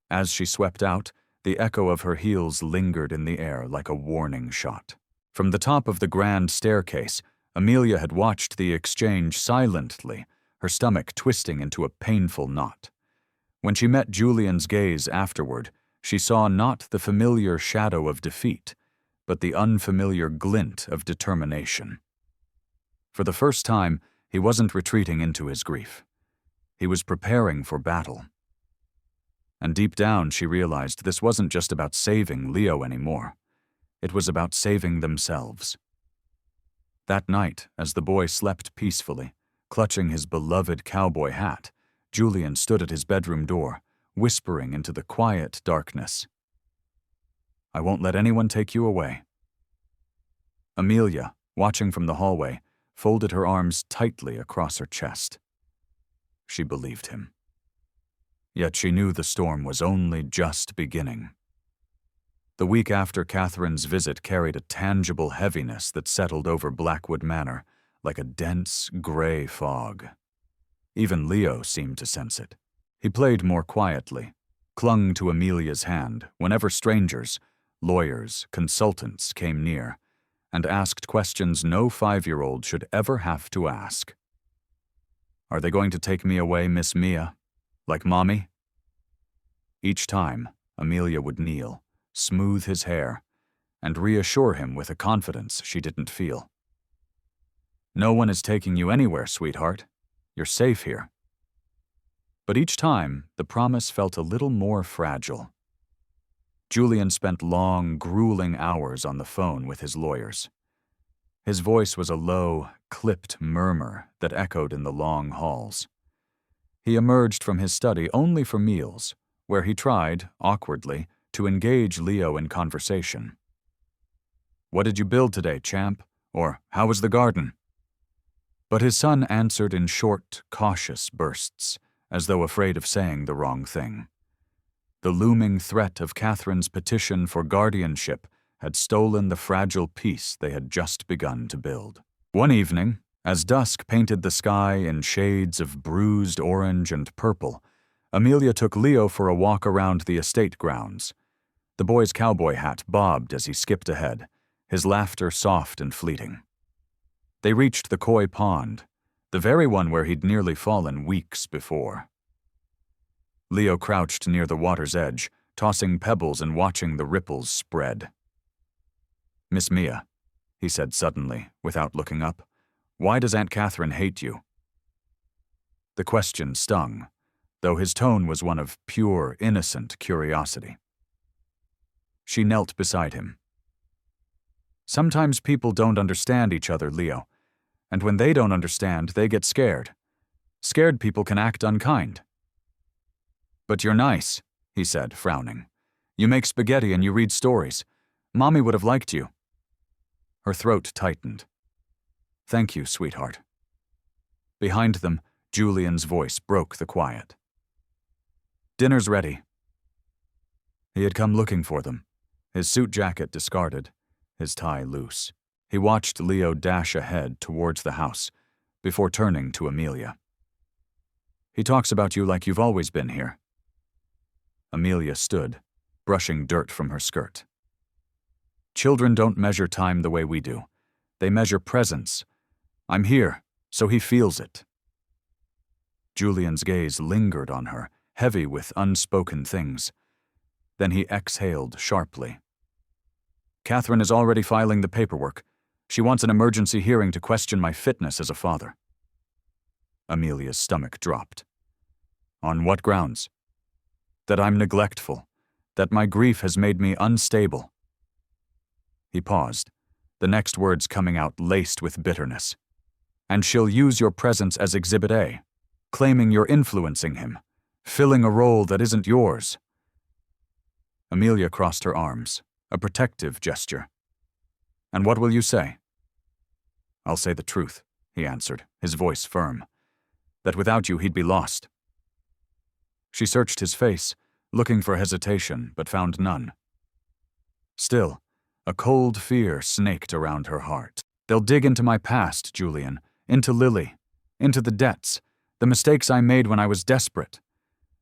As she swept out, the echo of her heels lingered in the air like a warning shot. From the top of the grand staircase, Amelia had watched the exchange silently, her stomach twisting into a painful knot. When she met Julian's gaze afterward, she saw not the familiar shadow of defeat, but the unfamiliar glint of determination. For the first time, he wasn't retreating into his grief. He was preparing for battle. And deep down, she realized this wasn't just about saving Leo anymore. It was about saving themselves. That night, as the boy slept peacefully, clutching his beloved cowboy hat, Julian stood at his bedroom door, whispering into the quiet darkness. I won't let anyone take you away. Amelia, watching from the hallway, folded her arms tightly across her chest. She believed him. Yet she knew the storm was only just beginning. The week after Catherine's visit carried a tangible heaviness that settled over Blackwood Manor like a dense, gray fog. Even Leo seemed to sense it. He played more quietly, clung to Amelia's hand whenever strangers, lawyers, consultants came near, and asked questions no 5-year-old should ever have to ask. Are they going to take me away, Miss Mia? Like Mommy? Each time, Amelia would kneel, smooth his hair, and reassure him with a confidence she didn't feel. No one is taking you anywhere, sweetheart. You're safe here. But each time, the promise felt a little more fragile. Julian spent long, grueling hours on the phone with his lawyers. His voice was a low, clipped murmur that echoed in the long halls. He emerged from his study only for meals, where he tried, awkwardly, to engage Leo in conversation. "What did you build today, champ?" Or, "How was the garden?" But his son answered in short, cautious bursts, as though afraid of saying the wrong thing. The looming threat of Catherine's petition for guardianship had stolen the fragile peace they had just begun to build. One evening, as dusk painted the sky in shades of bruised orange and purple, Amelia took Leo for a walk around the estate grounds. The boy's cowboy hat bobbed as he skipped ahead, his laughter soft and fleeting. They reached the koi pond, the very one where he'd nearly fallen weeks before. Leo crouched near the water's edge, tossing pebbles and watching the ripples spread. "Miss Mia," he said suddenly, without looking up, "why does Aunt Catherine hate you?" The question stung, though his tone was one of pure, innocent curiosity. She knelt beside him. "Sometimes people don't understand each other, Leo, and when they don't understand, they get scared. Scared people can act unkind." "But you're nice," he said, frowning. "You make spaghetti and you read stories. Mommy would have liked you." Her throat tightened. "Thank you, sweetheart." Behind them, Julian's voice broke the quiet. "Dinner's ready." He had come looking for them, his suit jacket discarded, his tie loose. He watched Leo dash ahead towards the house, before turning to Amelia. "He talks about you like you've always been here." Amelia stood, brushing dirt from her skirt. "Children don't measure time the way we do. They measure presence. I'm here, so he feels it." Julian's gaze lingered on her, heavy with unspoken things. Then he exhaled sharply. "Catherine is already filing the paperwork. She wants an emergency hearing to question my fitness as a father." Amelia's stomach dropped. "On what grounds?" "That I'm neglectful. That my grief has made me unstable." He paused, the next words coming out laced with bitterness. "And she'll use your presence as Exhibit A, claiming you're influencing him, filling a role that isn't yours." Amelia crossed her arms, a protective gesture. "And what will you say?" "I'll say the truth," he answered, his voice firm. "That without you he'd be lost." She searched his face, looking for hesitation, but found none. Still, a cold fear snaked around her heart. "They'll dig into my past, Julian, into Lily, into the debts, the mistakes I made when I was desperate.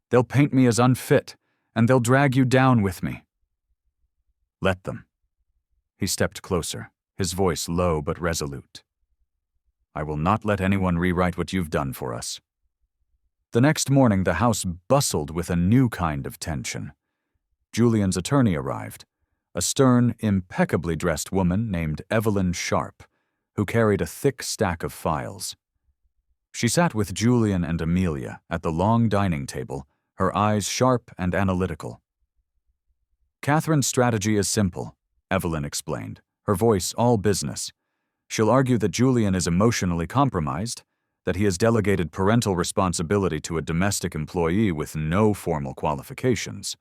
They'll paint me as unfit, and they'll drag you down with me." "Let them." He stepped closer, his voice low but resolute. "I will not let anyone rewrite what you've done for us." The next morning, the house bustled with a new kind of tension. Julian's attorney arrived, a stern, impeccably dressed woman named Evelyn Sharp, who carried a thick stack of files. She sat with Julian and Amelia at the long dining table, her eyes sharp and analytical. "Catherine's strategy is simple," Evelyn explained, her voice all business. "She'll argue that Julian is emotionally compromised, that he has delegated parental responsibility to a domestic employee with no formal qualifications.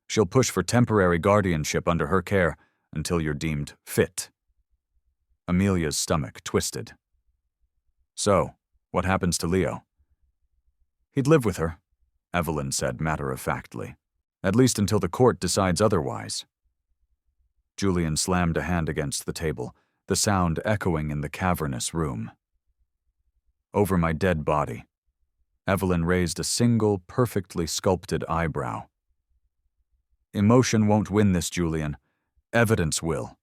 She'll push for temporary guardianship under her care until you're deemed fit." Amelia's stomach twisted. "So, what happens to Leo?" "He'd live with her," Evelyn said matter-of-factly, "at least until the court decides otherwise." Julian slammed a hand against the table, the sound echoing in the cavernous room. "Over my dead body." Evelyn raised a single, perfectly sculpted eyebrow. "Emotion won't win this, Julian. Evidence will.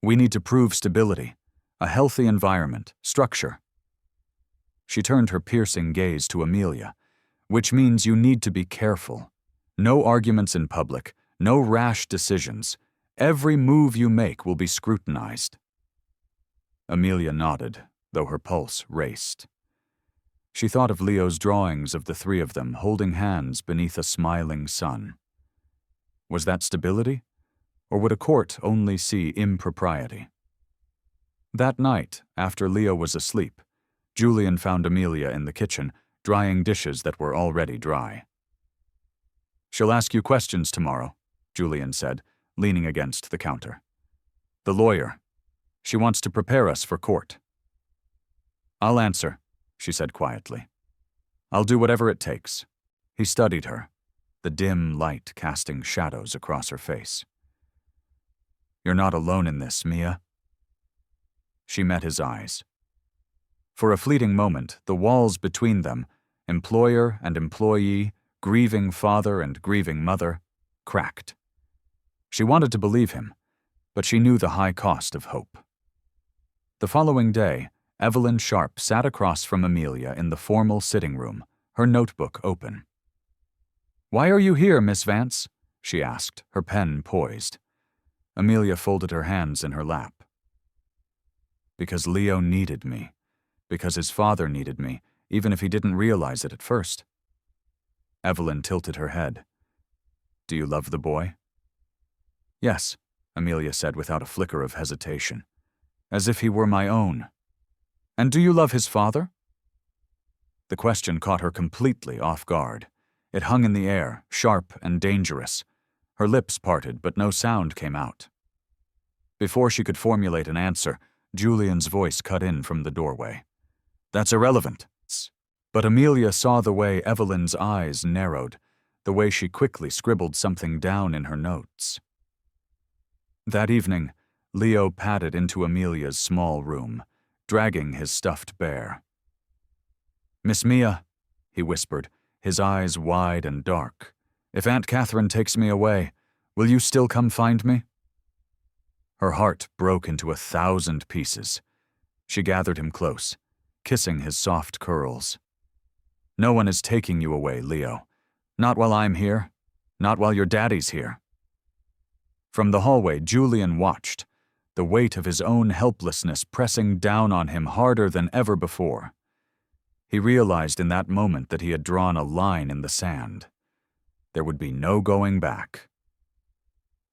We need to prove stability, a healthy environment, structure." She turned her piercing gaze to Amelia. "Which means you need to be careful. No arguments in public, no rash decisions. Every move you make will be scrutinized." Amelia nodded, though her pulse raced. She thought of Leo's drawings of the three of them holding hands beneath a smiling sun. Was that stability? Or would a court only see impropriety? That night, after Leo was asleep, Julian found Amelia in the kitchen, drying dishes that were already dry. "She'll ask you questions tomorrow," Julian said, leaning against the counter. "The lawyer. She wants to prepare us for court." "I'll answer," she said quietly. "I'll do whatever it takes." He studied her, the dim light casting shadows across her face. "You're not alone in this, Mia." She met his eyes. For a fleeting moment, the walls between them, employer and employee, grieving father and grieving mother, cracked. She wanted to believe him, but she knew the high cost of hope. The following day, Evelyn Sharp sat across from Amelia in the formal sitting room, her notebook open. "Why are you here, Miss Vance?" she asked, her pen poised. Amelia folded her hands in her lap. "Because Leo needed me. Because his father needed me, even if he didn't realize it at first." Evelyn tilted her head. "Do you love the boy?" "Yes," Amelia said without a flicker of hesitation. "As if he were my own." "And do you love his father?" The question caught her completely off guard. It hung in the air, sharp and dangerous. Her lips parted, but no sound came out. Before she could formulate an answer, Julian's voice cut in from the doorway. "That's irrelevant." But Amelia saw the way Evelyn's eyes narrowed, the way she quickly scribbled something down in her notes. That evening, Leo padded into Amelia's small room, dragging his stuffed bear. "Miss Mia," he whispered, his eyes wide and dark, "if Aunt Catherine takes me away, will you still come find me?" Her heart broke into 1,000 pieces. She gathered him close, kissing his soft curls. "No one is taking you away, Leo. Not while I'm here. Not while your daddy's here." From the hallway, Julian watched, the weight of his own helplessness pressing down on him harder than ever before. He realized in that moment that he had drawn a line in the sand. There would be no going back.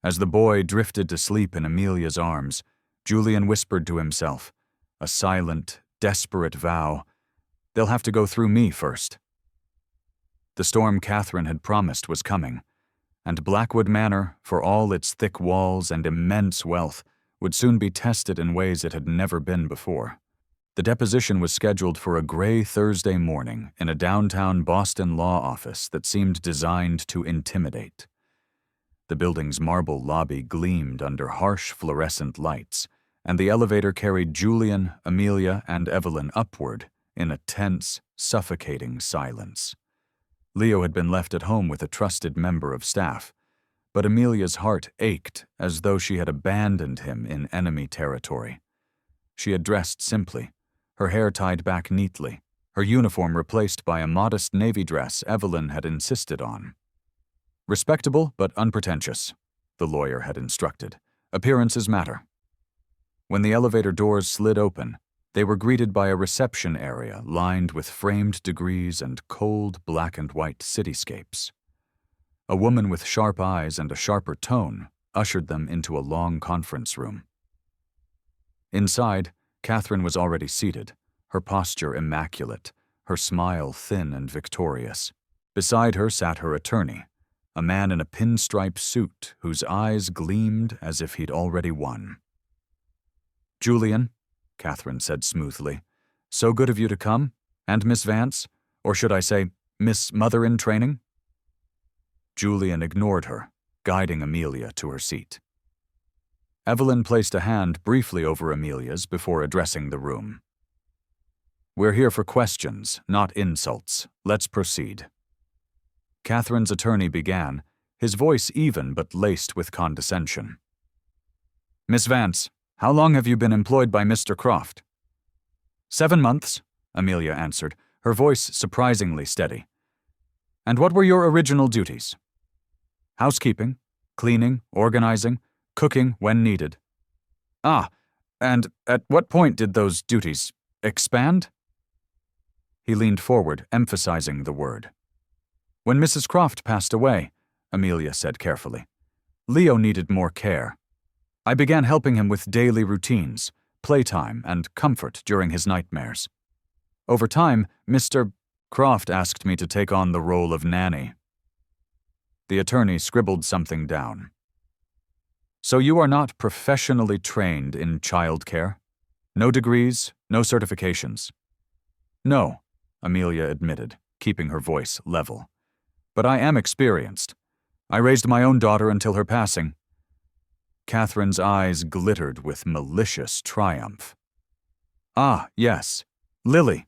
As the boy drifted to sleep in Amelia's arms, Julian whispered to himself, a silent, desperate vow, "They'll have to go through me first." The storm Catherine had promised was coming, and Blackwood Manor, for all its thick walls and immense wealth, would soon be tested in ways it had never been before. The deposition was scheduled for a gray Thursday morning in a downtown Boston law office that seemed designed to intimidate. The building's marble lobby gleamed under harsh fluorescent lights, and the elevator carried Julian, Amelia, and Evelyn upward in a tense, suffocating silence. Leo had been left at home with a trusted member of staff, but Amelia's heart ached as though she had abandoned him in enemy territory. She had dressed simply, her hair tied back neatly, her uniform replaced by a modest navy dress Evelyn had insisted on. "Respectable but unpretentious," the lawyer had instructed. "Appearances matter." When the elevator doors slid open, they were greeted by a reception area lined with framed degrees and cold black and white cityscapes. A woman with sharp eyes and a sharper tone ushered them into a long conference room. Inside, Catherine was already seated, her posture immaculate, her smile thin and victorious. Beside her sat her attorney, a man in a pinstripe suit whose eyes gleamed as if he'd already won. "Julian," Catherine said smoothly, "so good of you to come, and Miss Vance, or should I say, Miss Mother-in-Training?" Julian ignored her, guiding Amelia to her seat. Evelyn placed a hand briefly over Amelia's before addressing the room. "We're here for questions, not insults. Let's proceed." Catherine's attorney began, his voice even but laced with condescension. "Miss Vance, how long have you been employed by Mr. Croft?" 7 months, Amelia answered, her voice surprisingly steady. "And what were your original duties?" "Housekeeping, cleaning, organizing, cooking when needed." "Ah, and at what point did those duties Expand? He leaned forward, emphasizing the word. When Mrs. Croft passed away, Amelia said carefully, Leo needed more care. I began helping him with daily routines, playtime, and comfort during his nightmares. Over time, Mr. Croft asked me to take on the role of nanny. The attorney scribbled something down. So you are not professionally trained in childcare? No degrees, no certifications? No, Amelia admitted, keeping her voice level. But I am experienced. I raised my own daughter until her passing. Catherine's eyes glittered with malicious triumph. Ah, yes. Lily.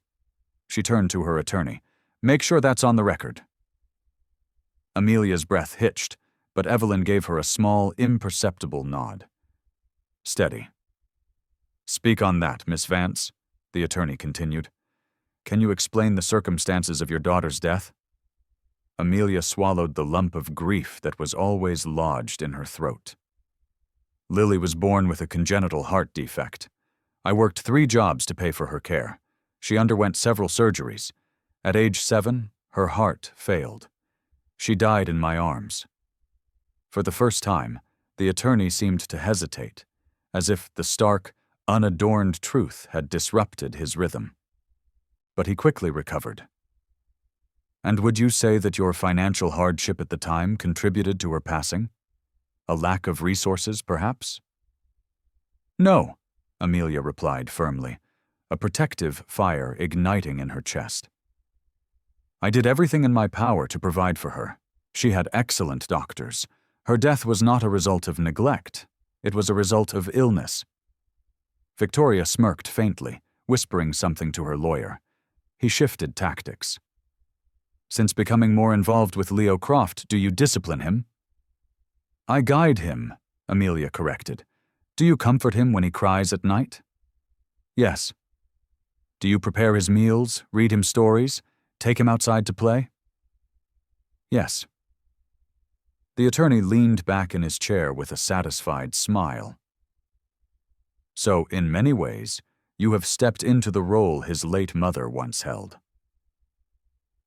She turned to her attorney. Make sure that's on the record. Amelia's breath hitched, but Evelyn gave her a small, imperceptible nod. Steady. Speak on that, Miss Vance, the attorney continued. Can you explain the circumstances of your daughter's death? Amelia swallowed the lump of grief that was always lodged in her throat. Lily was born with a congenital heart defect. I worked 3 jobs to pay for her care. She underwent several surgeries. At age 7, her heart failed. She died in my arms. For the first time, the attorney seemed to hesitate, as if the stark, unadorned truth had disrupted his rhythm. But he quickly recovered. And would you say that your financial hardship at the time contributed to her passing? A lack of resources, perhaps? No, Amelia replied firmly, a protective fire igniting in her chest. I did everything in my power to provide for her. She had excellent doctors. Her death was not a result of neglect. It was a result of illness. Victoria smirked faintly, whispering something to her lawyer. He shifted tactics. Since becoming more involved with Leo Croft, do you discipline him? I guide him, Amelia corrected. Do you comfort him when he cries at night? Yes. Do you prepare his meals, read him stories, take him outside to play? Yes. The attorney leaned back in his chair with a satisfied smile. So, in many ways, you have stepped into the role his late mother once held.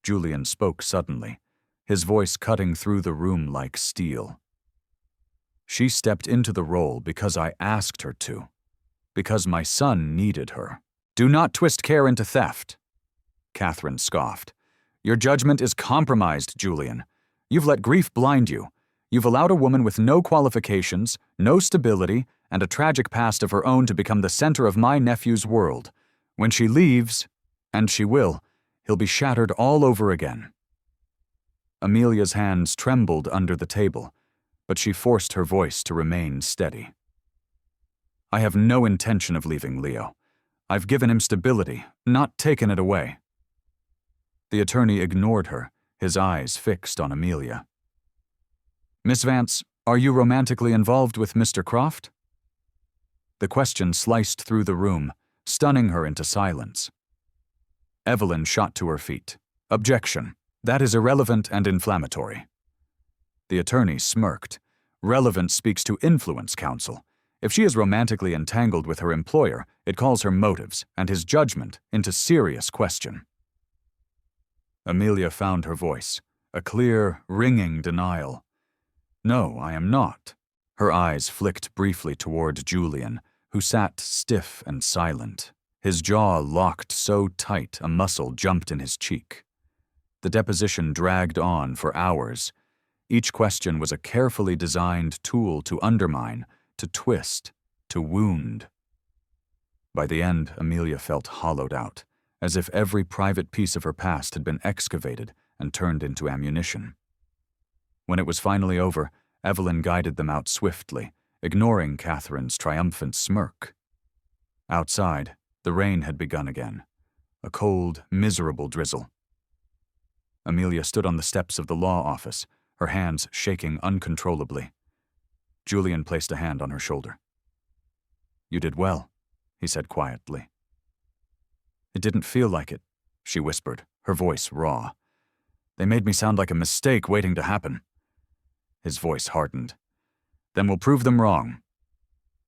Julian spoke suddenly, his voice cutting through the room like steel. She stepped into the role because I asked her to, because my son needed her. Do not twist care into theft, Catherine scoffed. Your judgment is compromised, Julian. You've let grief blind you. You've allowed a woman with no qualifications, no stability, and a tragic past of her own to become the center of my nephew's world. When she leaves, and she will, he'll be shattered all over again. Amelia's hands trembled under the table, but she forced her voice to remain steady. I have no intention of leaving Leo. I've given him stability, not taken it away. The attorney ignored her, his eyes fixed on Amelia. Miss Vance, are you romantically involved with Mr. Croft? The question sliced through the room, stunning her into silence. Evelyn shot to her feet. Objection. That is irrelevant and inflammatory. The attorney smirked. Relevance speaks to influence, counsel. If she is romantically entangled with her employer, it calls her motives and his judgment into serious question. Amelia found her voice, a clear, ringing denial. No, I am not. Her eyes flicked briefly toward Julian, who sat stiff and silent, his jaw locked so tight a muscle jumped in his cheek. The deposition dragged on for hours. Each question was a carefully designed tool to undermine, to twist, to wound. By the end, Amelia felt hollowed out, as if every private piece of her past had been excavated and turned into ammunition. When it was finally over, Evelyn guided them out swiftly, ignoring Catherine's triumphant smirk. Outside, the rain had begun again, a cold, miserable drizzle. Amelia stood on the steps of the law office, her hands shaking uncontrollably. Julian placed a hand on her shoulder. You did well, he said quietly. It didn't feel like it, she whispered, her voice raw. They made me sound like a mistake waiting to happen. His voice hardened. Then we'll prove them wrong.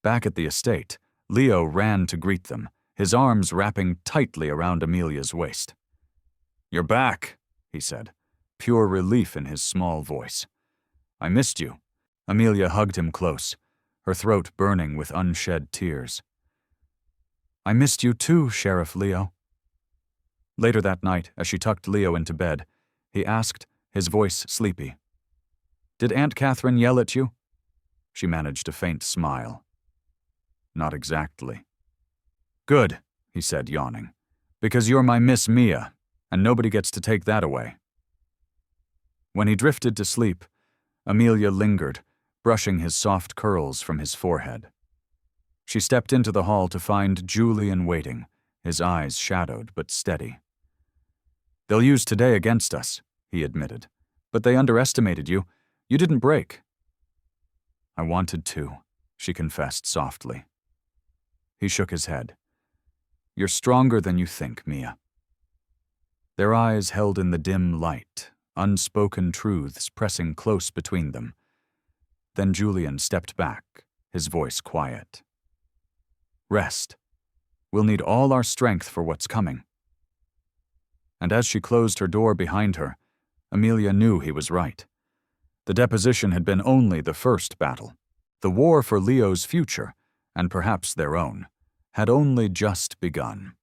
Back at the estate, Leo ran to greet them, his arms wrapping tightly around Amelia's waist. "You're back," he said, pure relief in his small voice. "I missed you." Amelia hugged him close, her throat burning with unshed tears. "I missed you too, Sheriff Leo." Later that night, as she tucked Leo into bed, he asked, his voice sleepy, "Did Aunt Catherine yell at you?" She managed a faint smile. "Not exactly." "Good," he said, yawning, "because you're my Miss Mia, and nobody gets to take that away." When he drifted to sleep, Amelia lingered, brushing his soft curls from his forehead. She stepped into the hall to find Julian waiting, his eyes shadowed but steady. "They'll use today against us," he admitted, "but they underestimated you. You didn't break." "I wanted to," she confessed softly. He shook his head. "You're stronger than you think, Mia." Their eyes held in the dim light, unspoken truths pressing close between them. Then Julian stepped back, his voice quiet. "Rest. We'll need all our strength for what's coming." And as she closed her door behind her, Amelia knew he was right. The deposition had been only the first battle. The war for Leo's future, and perhaps their own, had only just begun.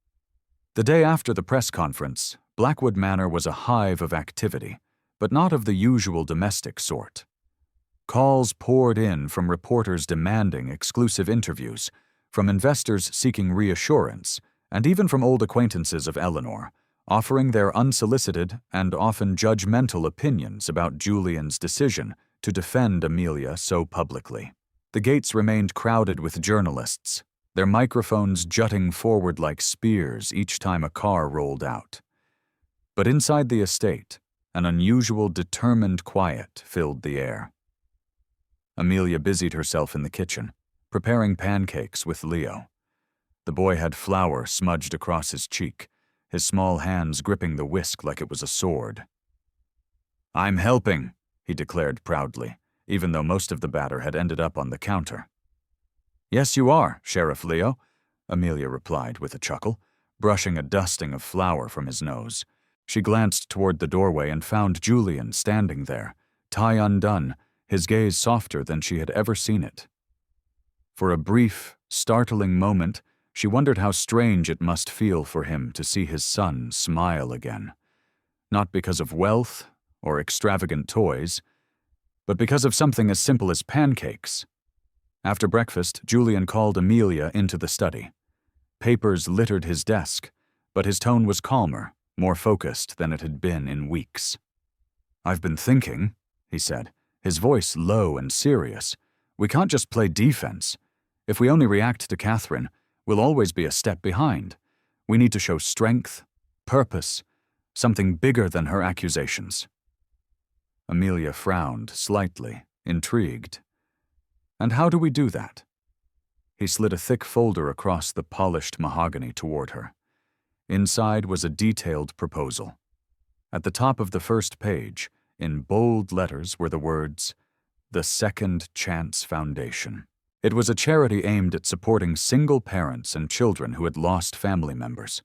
The day after the press conference, Blackwood Manor was a hive of activity, but not of the usual domestic sort. Calls poured in from reporters demanding exclusive interviews, from investors seeking reassurance, and even from old acquaintances of Eleanor, offering their unsolicited and often judgmental opinions about Julian's decision to defend Amelia so publicly. The gates remained crowded with journalists, their microphones jutting forward like spears each time a car rolled out. But inside the estate, an unusual, determined quiet filled the air. Amelia busied herself in the kitchen, preparing pancakes with Leo. The boy had flour smudged across his cheek, his small hands gripping the whisk like it was a sword. "I'm helping," he declared proudly, even though most of the batter had ended up on the counter. "Yes, you are, Sheriff Leo," Amelia replied with a chuckle, brushing a dusting of flour from his nose. She glanced toward the doorway and found Julian standing there, tie undone, his gaze softer than she had ever seen it. For a brief, startling moment, she wondered how strange it must feel for him to see his son smile again. Not because of wealth or extravagant toys, but because of something as simple as pancakes. After breakfast, Julian called Amelia into the study. Papers littered his desk, but his tone was calmer, more focused than it had been in weeks. "I've been thinking," he said, his voice low and serious. "We can't just play defense. If we only react to Catherine, we'll always be a step behind. We need to show strength, purpose, something bigger than her accusations." Amelia frowned slightly, intrigued. "And how do we do that?" He slid a thick folder across the polished mahogany toward her. Inside was a detailed proposal. At the top of the first page, in bold letters, were the words, "The Second Chance Foundation." It was a charity aimed at supporting single parents and children who had lost family members.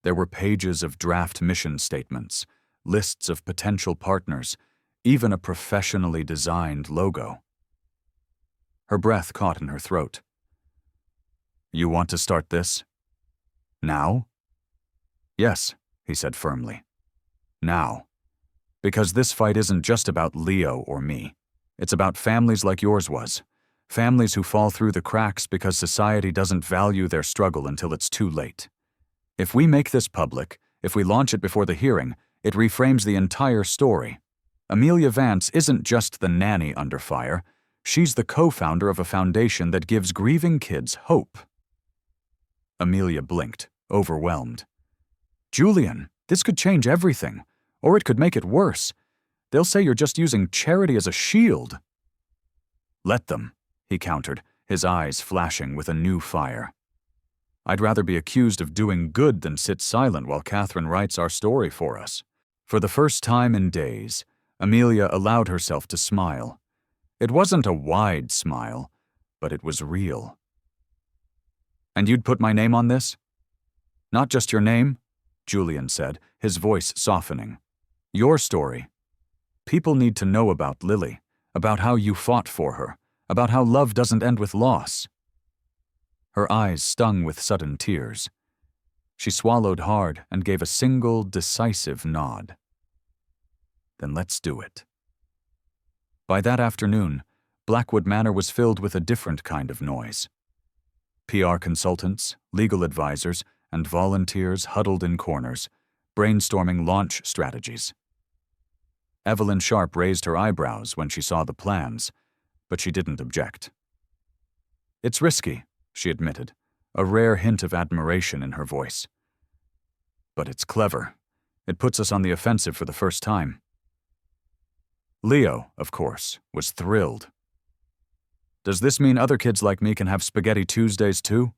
There were pages of draft mission statements, lists of potential partners, even a professionally designed logo. Her breath caught in her throat. "You want to start this? Now?" "Yes," he said firmly. "Now. Because this fight isn't just about Leo or me. It's about families like yours was. Families who fall through the cracks because society doesn't value their struggle until it's too late. If we make this public, if we launch it before the hearing, it reframes the entire story. Amelia Vance isn't just the nanny under fire. She's the co-founder of a foundation that gives grieving kids hope." Amelia blinked, overwhelmed. "Julian, this could change everything, or it could make it worse. They'll say you're just using charity as a shield." "Let them," he countered, his eyes flashing with a new fire. "I'd rather be accused of doing good than sit silent while Catherine writes our story for us." For the first time in days, Amelia allowed herself to smile. It wasn't a wide smile, but it was real. "And you'd put my name on this?" Not just your name, Julian said, his voice softening. Your story. People need to know about Lily, about how you fought for her, about how love doesn't end with loss. Her eyes stung with sudden tears. She swallowed hard and gave a single, decisive nod. Then let's do it. By that afternoon, Blackwood Manor was filled with a different kind of noise. PR consultants, legal advisors, and volunteers huddled in corners, brainstorming launch strategies. Evelyn Sharp raised her eyebrows when she saw the plans, but she didn't object. It's risky, she admitted, a rare hint of admiration in her voice. But it's clever. It puts us on the offensive for the first time. Leo, of course, was thrilled. Does this mean other kids like me can have Spaghetti Tuesdays too?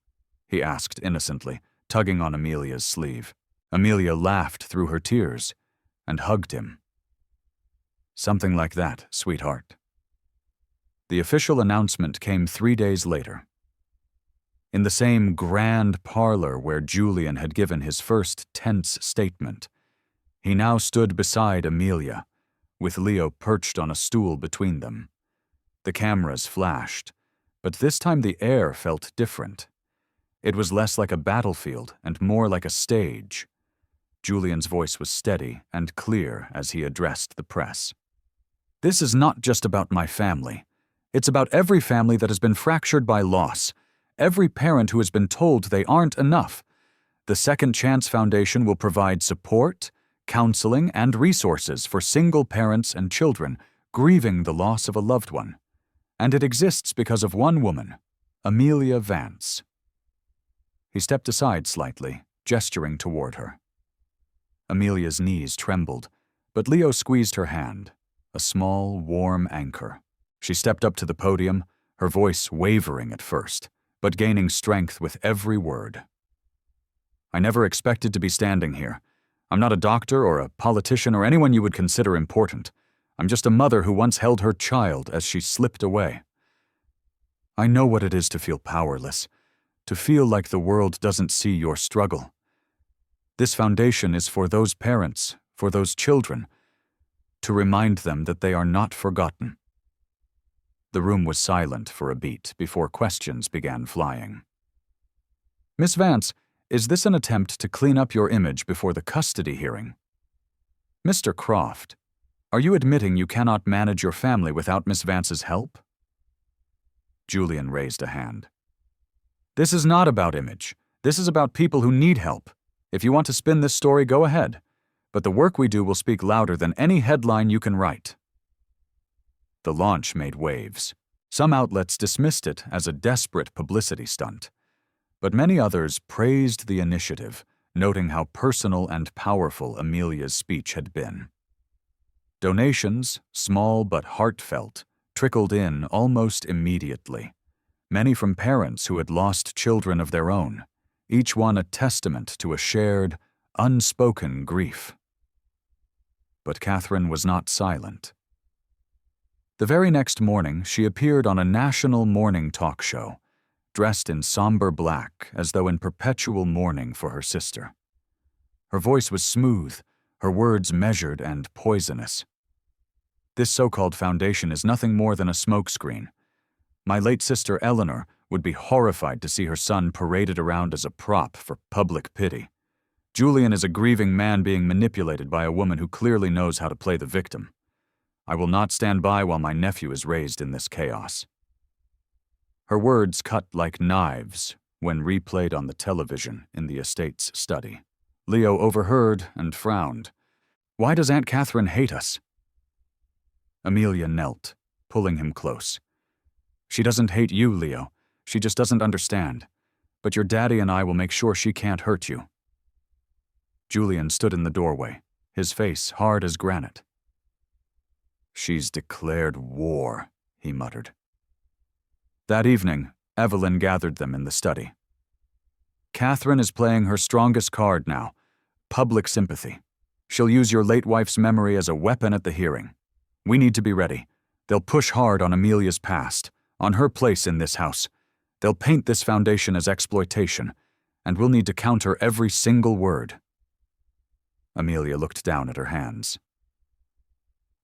He asked innocently, tugging on Amelia's sleeve. Amelia laughed through her tears and hugged him. Something like that, sweetheart. The official announcement came 3 days later. In the same grand parlor where Julian had given his first tense statement, he now stood beside Amelia, with Leo perched on a stool between them. The cameras flashed, but this time the air felt different. It was less like a battlefield and more like a stage. Julian's voice was steady and clear as he addressed the press. This is not just about my family. It's about every family that has been fractured by loss, every parent who has been told they aren't enough. The Second Chance Foundation will provide support, counseling, and resources for single parents and children grieving the loss of a loved one. And it exists because of one woman, Amelia Vance. He stepped aside slightly, gesturing toward her. Amelia's knees trembled, but Leo squeezed her hand, a small, warm anchor. She stepped up to the podium, her voice wavering at first, but gaining strength with every word. I never expected to be standing here. I'm not a doctor or a politician or anyone you would consider important. I'm just a mother who once held her child as she slipped away. I know what it is to feel powerless, to feel like the world doesn't see your struggle. This foundation is for those parents, for those children, to remind them that they are not forgotten. The room was silent for a beat before questions began flying. Miss Vance, is this an attempt to clean up your image before the custody hearing? Mr. Croft, are you admitting you cannot manage your family without Miss Vance's help? Julian raised a hand. This is not about image. This is about people who need help. If you want to spin this story, go ahead. But the work we do will speak louder than any headline you can write. The launch made waves. Some outlets dismissed it as a desperate publicity stunt, but many others praised the initiative, noting how personal and powerful Amelia's speech had been. Donations, small but heartfelt, trickled in almost immediately, many from parents who had lost children of their own, each one a testament to a shared, unspoken grief. But Catherine was not silent. The very next morning, she appeared on a national morning talk show, dressed in somber black as though in perpetual mourning for her sister. Her voice was smooth, her words measured and poisonous. This so-called foundation is nothing more than a smokescreen. My late sister Eleanor would be horrified to see her son paraded around as a prop for public pity. Julian is a grieving man being manipulated by a woman who clearly knows how to play the victim. I will not stand by while my nephew is raised in this chaos. Her words cut like knives when replayed on the television in the estate's study. Leo overheard and frowned. Why does Aunt Catherine hate us? Amelia knelt, pulling him close. She doesn't hate you, Leo. She just doesn't understand. But your daddy and I will make sure she can't hurt you. Julian stood in the doorway, his face hard as granite. She's declared war, he muttered. That evening, Evelyn gathered them in the study. Catherine is playing her strongest card now, public sympathy. She'll use your late wife's memory as a weapon at the hearing. We need to be ready. They'll push hard on Amelia's past, on her place in this house. They'll paint this foundation as exploitation, and we'll need to counter every single word." Amelia looked down at her hands.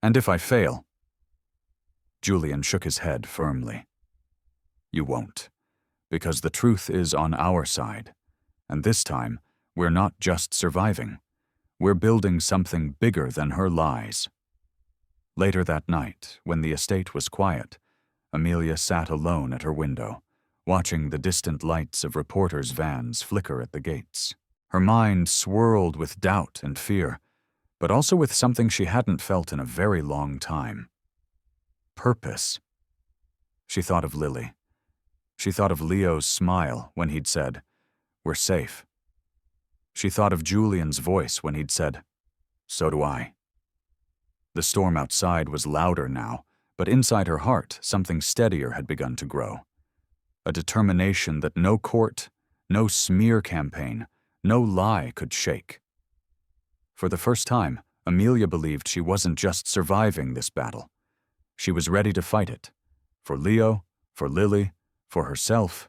"And if I fail?" Julian shook his head firmly. "You won't, because the truth is on our side, and this time we're not just surviving. We're building something bigger than her lies." Later that night, when the estate was quiet, Amelia sat alone at her window, watching the distant lights of reporters' vans flicker at the gates. Her mind swirled with doubt and fear, but also with something she hadn't felt in a very long time. Purpose. She thought of Lily. She thought of Leo's smile when he'd said, "We're safe." She thought of Julian's voice when he'd said, "So do I." The storm outside was louder now, but inside her heart something steadier had begun to grow. A determination that no court, no smear campaign, no lie could shake. For the first time, Amelia believed she wasn't just surviving this battle. She was ready to fight it. For Leo, for Lily, for herself,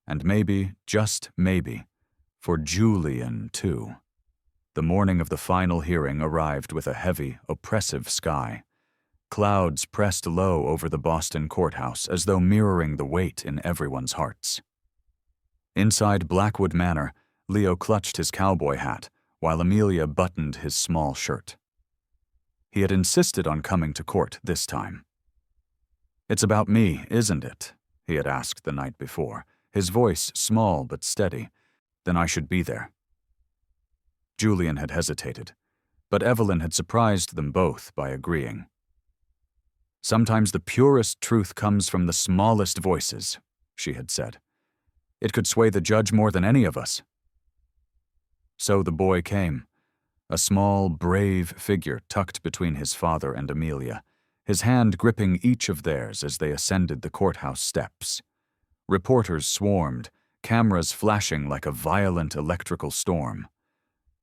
and maybe, just maybe, for Julian, too. The morning of the final hearing arrived with a heavy, oppressive sky. Clouds pressed low over the Boston courthouse as though mirroring the weight in everyone's hearts. Inside Blackwood Manor, Leo clutched his cowboy hat, while Amelia buttoned his small shirt. He had insisted on coming to court this time. "It's about me, isn't it?" he had asked the night before, his voice small but steady. "Then I should be there." Julian had hesitated, but Evelyn had surprised them both by agreeing. "Sometimes the purest truth comes from the smallest voices," she had said. "It could sway the judge more than any of us." So the boy came, a small, brave figure tucked between his father and Amelia, his hand gripping each of theirs as they ascended the courthouse steps. Reporters swarmed, cameras flashing like a violent electrical storm.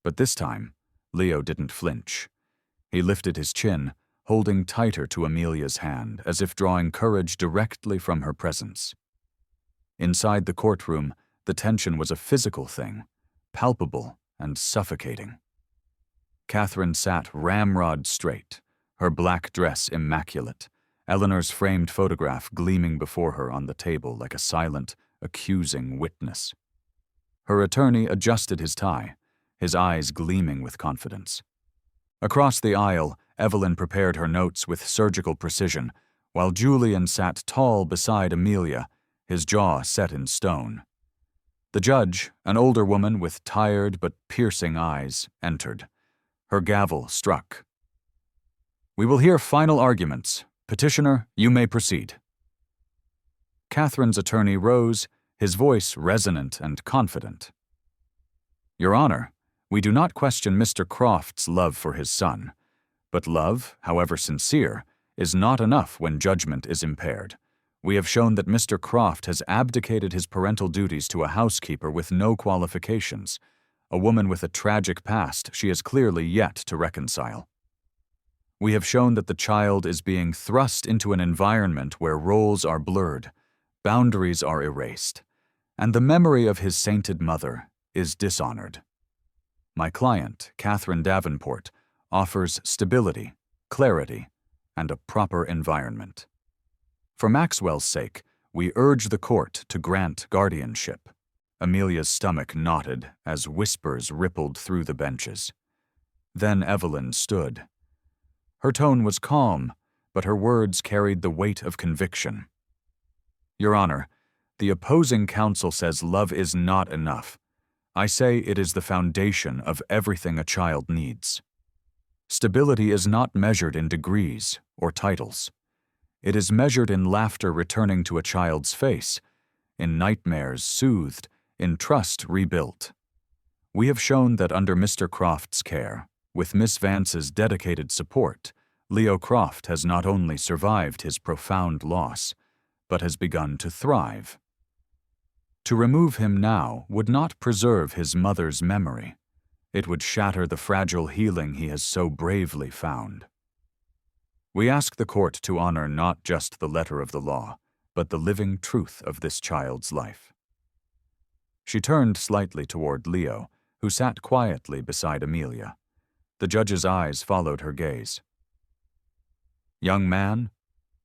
But this time, Leo didn't flinch. He lifted his chin, holding tighter to Amelia's hand, as if drawing courage directly from her presence. Inside the courtroom, the tension was a physical thing, palpable and suffocating. Catherine sat ramrod straight, her black dress immaculate, Eleanor's framed photograph gleaming before her on the table like a silent, accusing witness. Her attorney adjusted his tie, his eyes gleaming with confidence. Across the aisle, Evelyn prepared her notes with surgical precision, while Julian sat tall beside Amelia, his jaw set in stone. The judge, an older woman with tired but piercing eyes, entered. Her gavel struck. "We will hear final arguments. Petitioner, you may proceed." Catherine's attorney rose, his voice resonant and confident. "Your Honor, we do not question Mr. Croft's love for his son. But love, however sincere, is not enough when judgment is impaired. We have shown that Mr. Croft has abdicated his parental duties to a housekeeper with no qualifications, a woman with a tragic past she is clearly yet to reconcile. We have shown that the child is being thrust into an environment where roles are blurred, boundaries are erased, and the memory of his sainted mother is dishonored. My client, Catherine Davenport, offers stability, clarity, and a proper environment. For Maxwell's sake, we urge the court to grant guardianship." Amelia's stomach knotted as whispers rippled through the benches. Then Evelyn stood. Her tone was calm, but her words carried the weight of conviction. "Your Honor, the opposing counsel says love is not enough. I say it is the foundation of everything a child needs. Stability is not measured in degrees or titles. It is measured in laughter returning to a child's face, in nightmares soothed, in trust rebuilt. We have shown that under Mr. Croft's care, with Miss Vance's dedicated support, Leo Croft has not only survived his profound loss, but has begun to thrive. To remove him now would not preserve his mother's memory. It would shatter the fragile healing he has so bravely found. We ask the court to honor not just the letter of the law, but the living truth of this child's life." She turned slightly toward Leo, who sat quietly beside Amelia. The judge's eyes followed her gaze. "Young man,"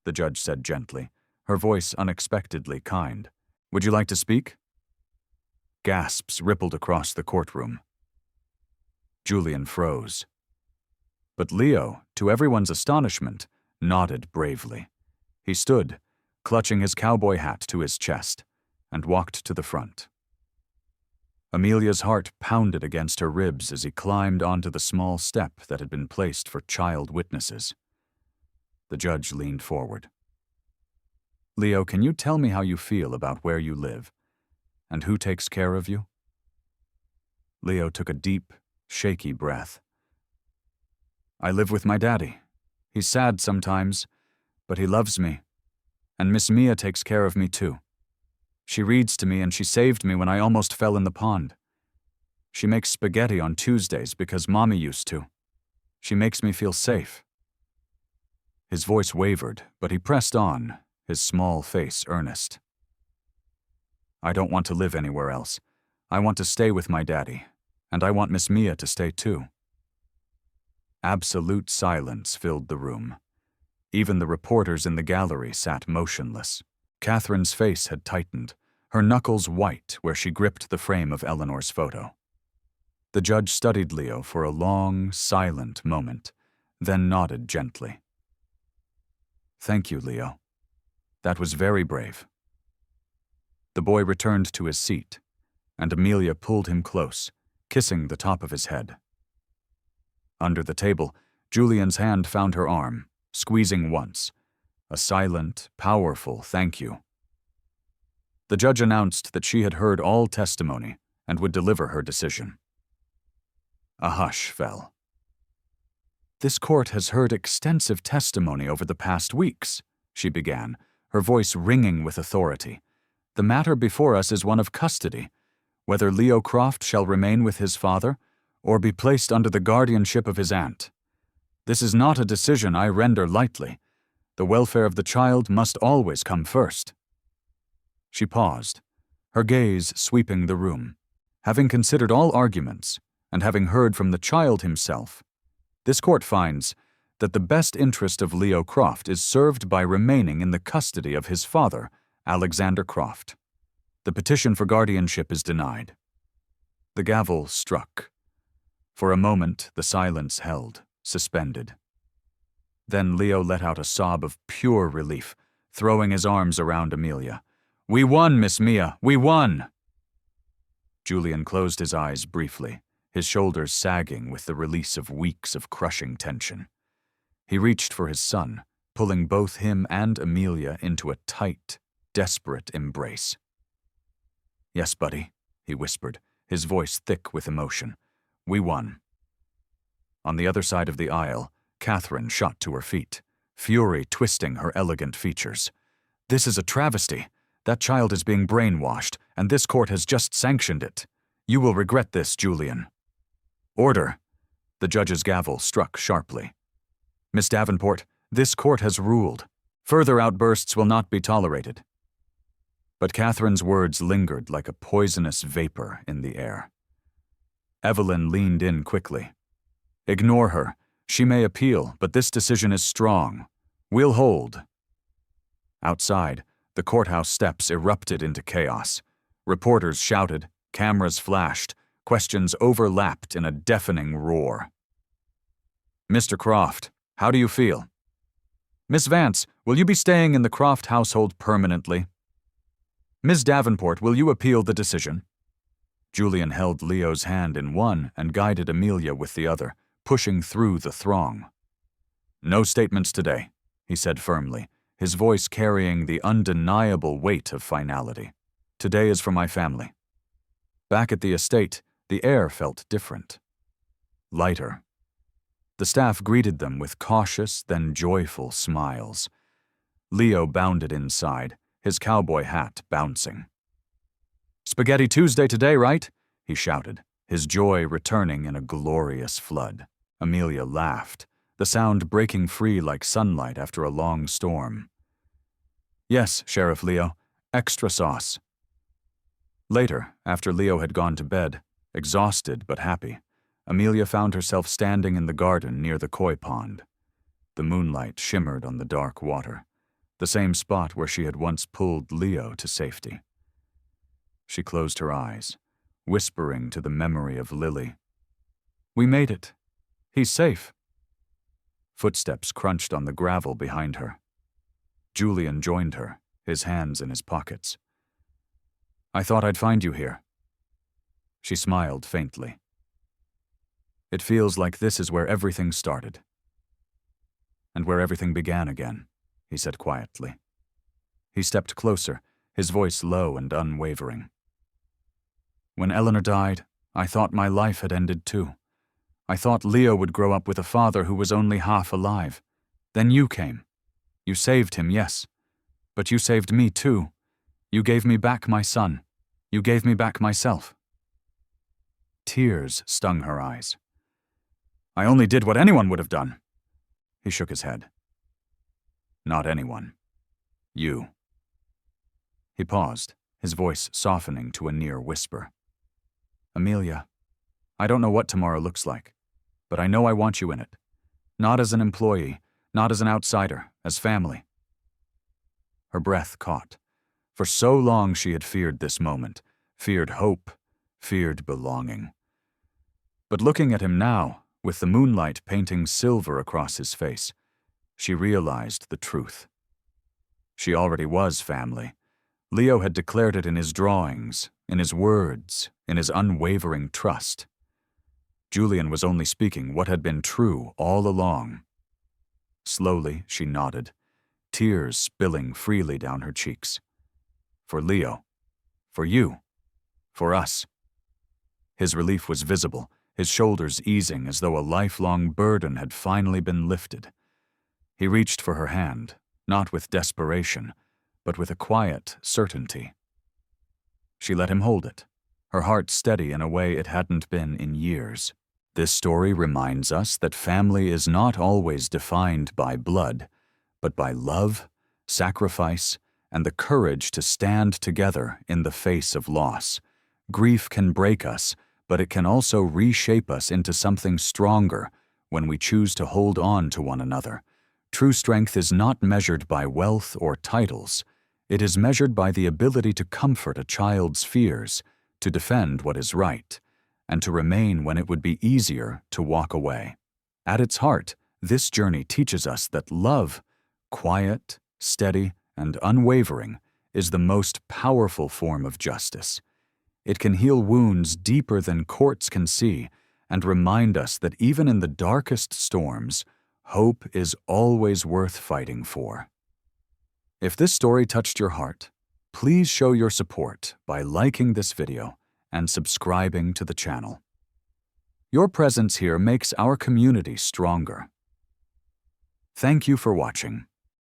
the judge said gently, her voice unexpectedly kind, "would you like to speak?" Gasps rippled across the courtroom. Julian froze. But Leo, to everyone's astonishment, nodded bravely. He stood, clutching his cowboy hat to his chest, and walked to the front. Amelia's heart pounded against her ribs as he climbed onto the small step that had been placed for child witnesses. The judge leaned forward. "Leo, can you tell me how you feel about where you live, and who takes care of you?" Leo took a deep, shaky breath. "I live with my daddy. He's sad sometimes, but he loves me. And Miss Mia takes care of me too. She reads to me and she saved me when I almost fell in the pond. She makes spaghetti on Tuesdays because Mommy used to. She makes me feel safe." His voice wavered, but he pressed on, his small face earnest. "I don't want to live anywhere else. I want to stay with my daddy, and I want Miss Mia to stay too." Absolute silence filled the room. Even the reporters in the gallery sat motionless. Catherine's face had tightened, her knuckles white where she gripped the frame of Eleanor's photo. The judge studied Leo for a long, silent moment, then nodded gently. "Thank you, Leo. That was very brave." The boy returned to his seat, and Amelia pulled him close, kissing the top of his head. Under the table, Julian's hand found her arm, squeezing once, a silent, powerful thank you. The judge announced that she had heard all testimony and would deliver her decision. A hush fell. "This court has heard extensive testimony over the past weeks," she began, her voice ringing with authority. "The matter before us is one of custody, whether Leo Croft shall remain with his father or be placed under the guardianship of his aunt. This is not a decision I render lightly. The welfare of the child must always come first." She paused, her gaze sweeping the room. Having considered all arguments, and having heard from the child himself, this court finds that the best interest of Leo Croft is served by remaining in the custody of his father, Alexander Croft. The petition for guardianship is denied. The gavel struck. For a moment, the silence held, suspended. Then Leo let out a sob of pure relief, throwing his arms around Amelia. "We won, Miss Mia, we won!" Julian closed his eyes briefly, his shoulders sagging with the release of weeks of crushing tension. He reached for his son, pulling both him and Amelia into a tight, desperate embrace. "Yes, buddy," he whispered, his voice thick with emotion. "We won." On the other side of the aisle, Catherine shot to her feet, fury twisting her elegant features. "This is a travesty. That child is being brainwashed, and this court has just sanctioned it. You will regret this, Julian." "Order!" The judge's gavel struck sharply. "Miss Davenport, this court has ruled. Further outbursts will not be tolerated." But Catherine's words lingered like a poisonous vapor in the air. Evelyn leaned in quickly. "Ignore her. She may appeal, but this decision is strong. We'll hold." Outside, the courthouse steps erupted into chaos. Reporters shouted, cameras flashed, questions overlapped in a deafening roar. "Mr. Croft, how do you feel?" "Miss Vance, will you be staying in the Croft household permanently?" "Ms. Davenport, will you appeal the decision?" Julian held Leo's hand in one and guided Amelia with the other, pushing through the throng. "No statements today," he said firmly, his voice carrying the undeniable weight of finality. "Today is for my family." Back at the estate, the air felt different. Lighter. The staff greeted them with cautious, then joyful smiles. Leo bounded inside, his cowboy hat bouncing. "Spaghetti Tuesday today, right?" he shouted, his joy returning in a glorious flood. Amelia laughed, the sound breaking free like sunlight after a long storm. "Yes, Sheriff Leo, extra sauce." Later, after Leo had gone to bed, exhausted but happy, Amelia found herself standing in the garden near the koi pond. The moonlight shimmered on the dark water, the same spot where she had once pulled Leo to safety. She closed her eyes, whispering to the memory of Lily. "We made it. He's safe." Footsteps crunched on the gravel behind her. Julian joined her, his hands in his pockets. "I thought I'd find you here." She smiled faintly. "It feels like this is where everything started." "And where everything began again," he said quietly. He stepped closer, his voice low and unwavering. "When Eleanor died, I thought my life had ended too. I thought Leo would grow up with a father who was only half alive. Then you came. You saved him, yes. But you saved me too. You gave me back my son. You gave me back myself." Tears stung her eyes. "I only did what anyone would have done." He shook his head. "Not anyone. You." He paused, his voice softening to a near whisper. "Amelia, I don't know what tomorrow looks like, but I know I want you in it. Not as an employee, not as an outsider, as family." Her breath caught. For so long she had feared this moment, feared hope, feared belonging. But looking at him now, with the moonlight painting silver across his face, she realized the truth. She already was family. Leo had declared it in his drawings, in his words, in his unwavering trust. Julian was only speaking what had been true all along. Slowly, she nodded, tears spilling freely down her cheeks. For Leo. For you. For us. His relief was visible, his shoulders easing as though a lifelong burden had finally been lifted. He reached for her hand, not with desperation, but with a quiet certainty. She let him hold it, her heart steady in a way it hadn't been in years. This story reminds us that family is not always defined by blood, but by love, sacrifice, and the courage to stand together in the face of loss. Grief can break us, but it can also reshape us into something stronger when we choose to hold on to one another. True strength is not measured by wealth or titles. It is measured by the ability to comfort a child's fears, to defend what is right, and to remain when it would be easier to walk away. At its heart, this journey teaches us that love, quiet, steady, and unwavering, is the most powerful form of justice. It can heal wounds deeper than courts can see and remind us that even in the darkest storms, hope is always worth fighting for. If this story touched your heart, please show your support by liking this video and subscribing to the channel. Your presence here makes our community stronger. Thank you for watching.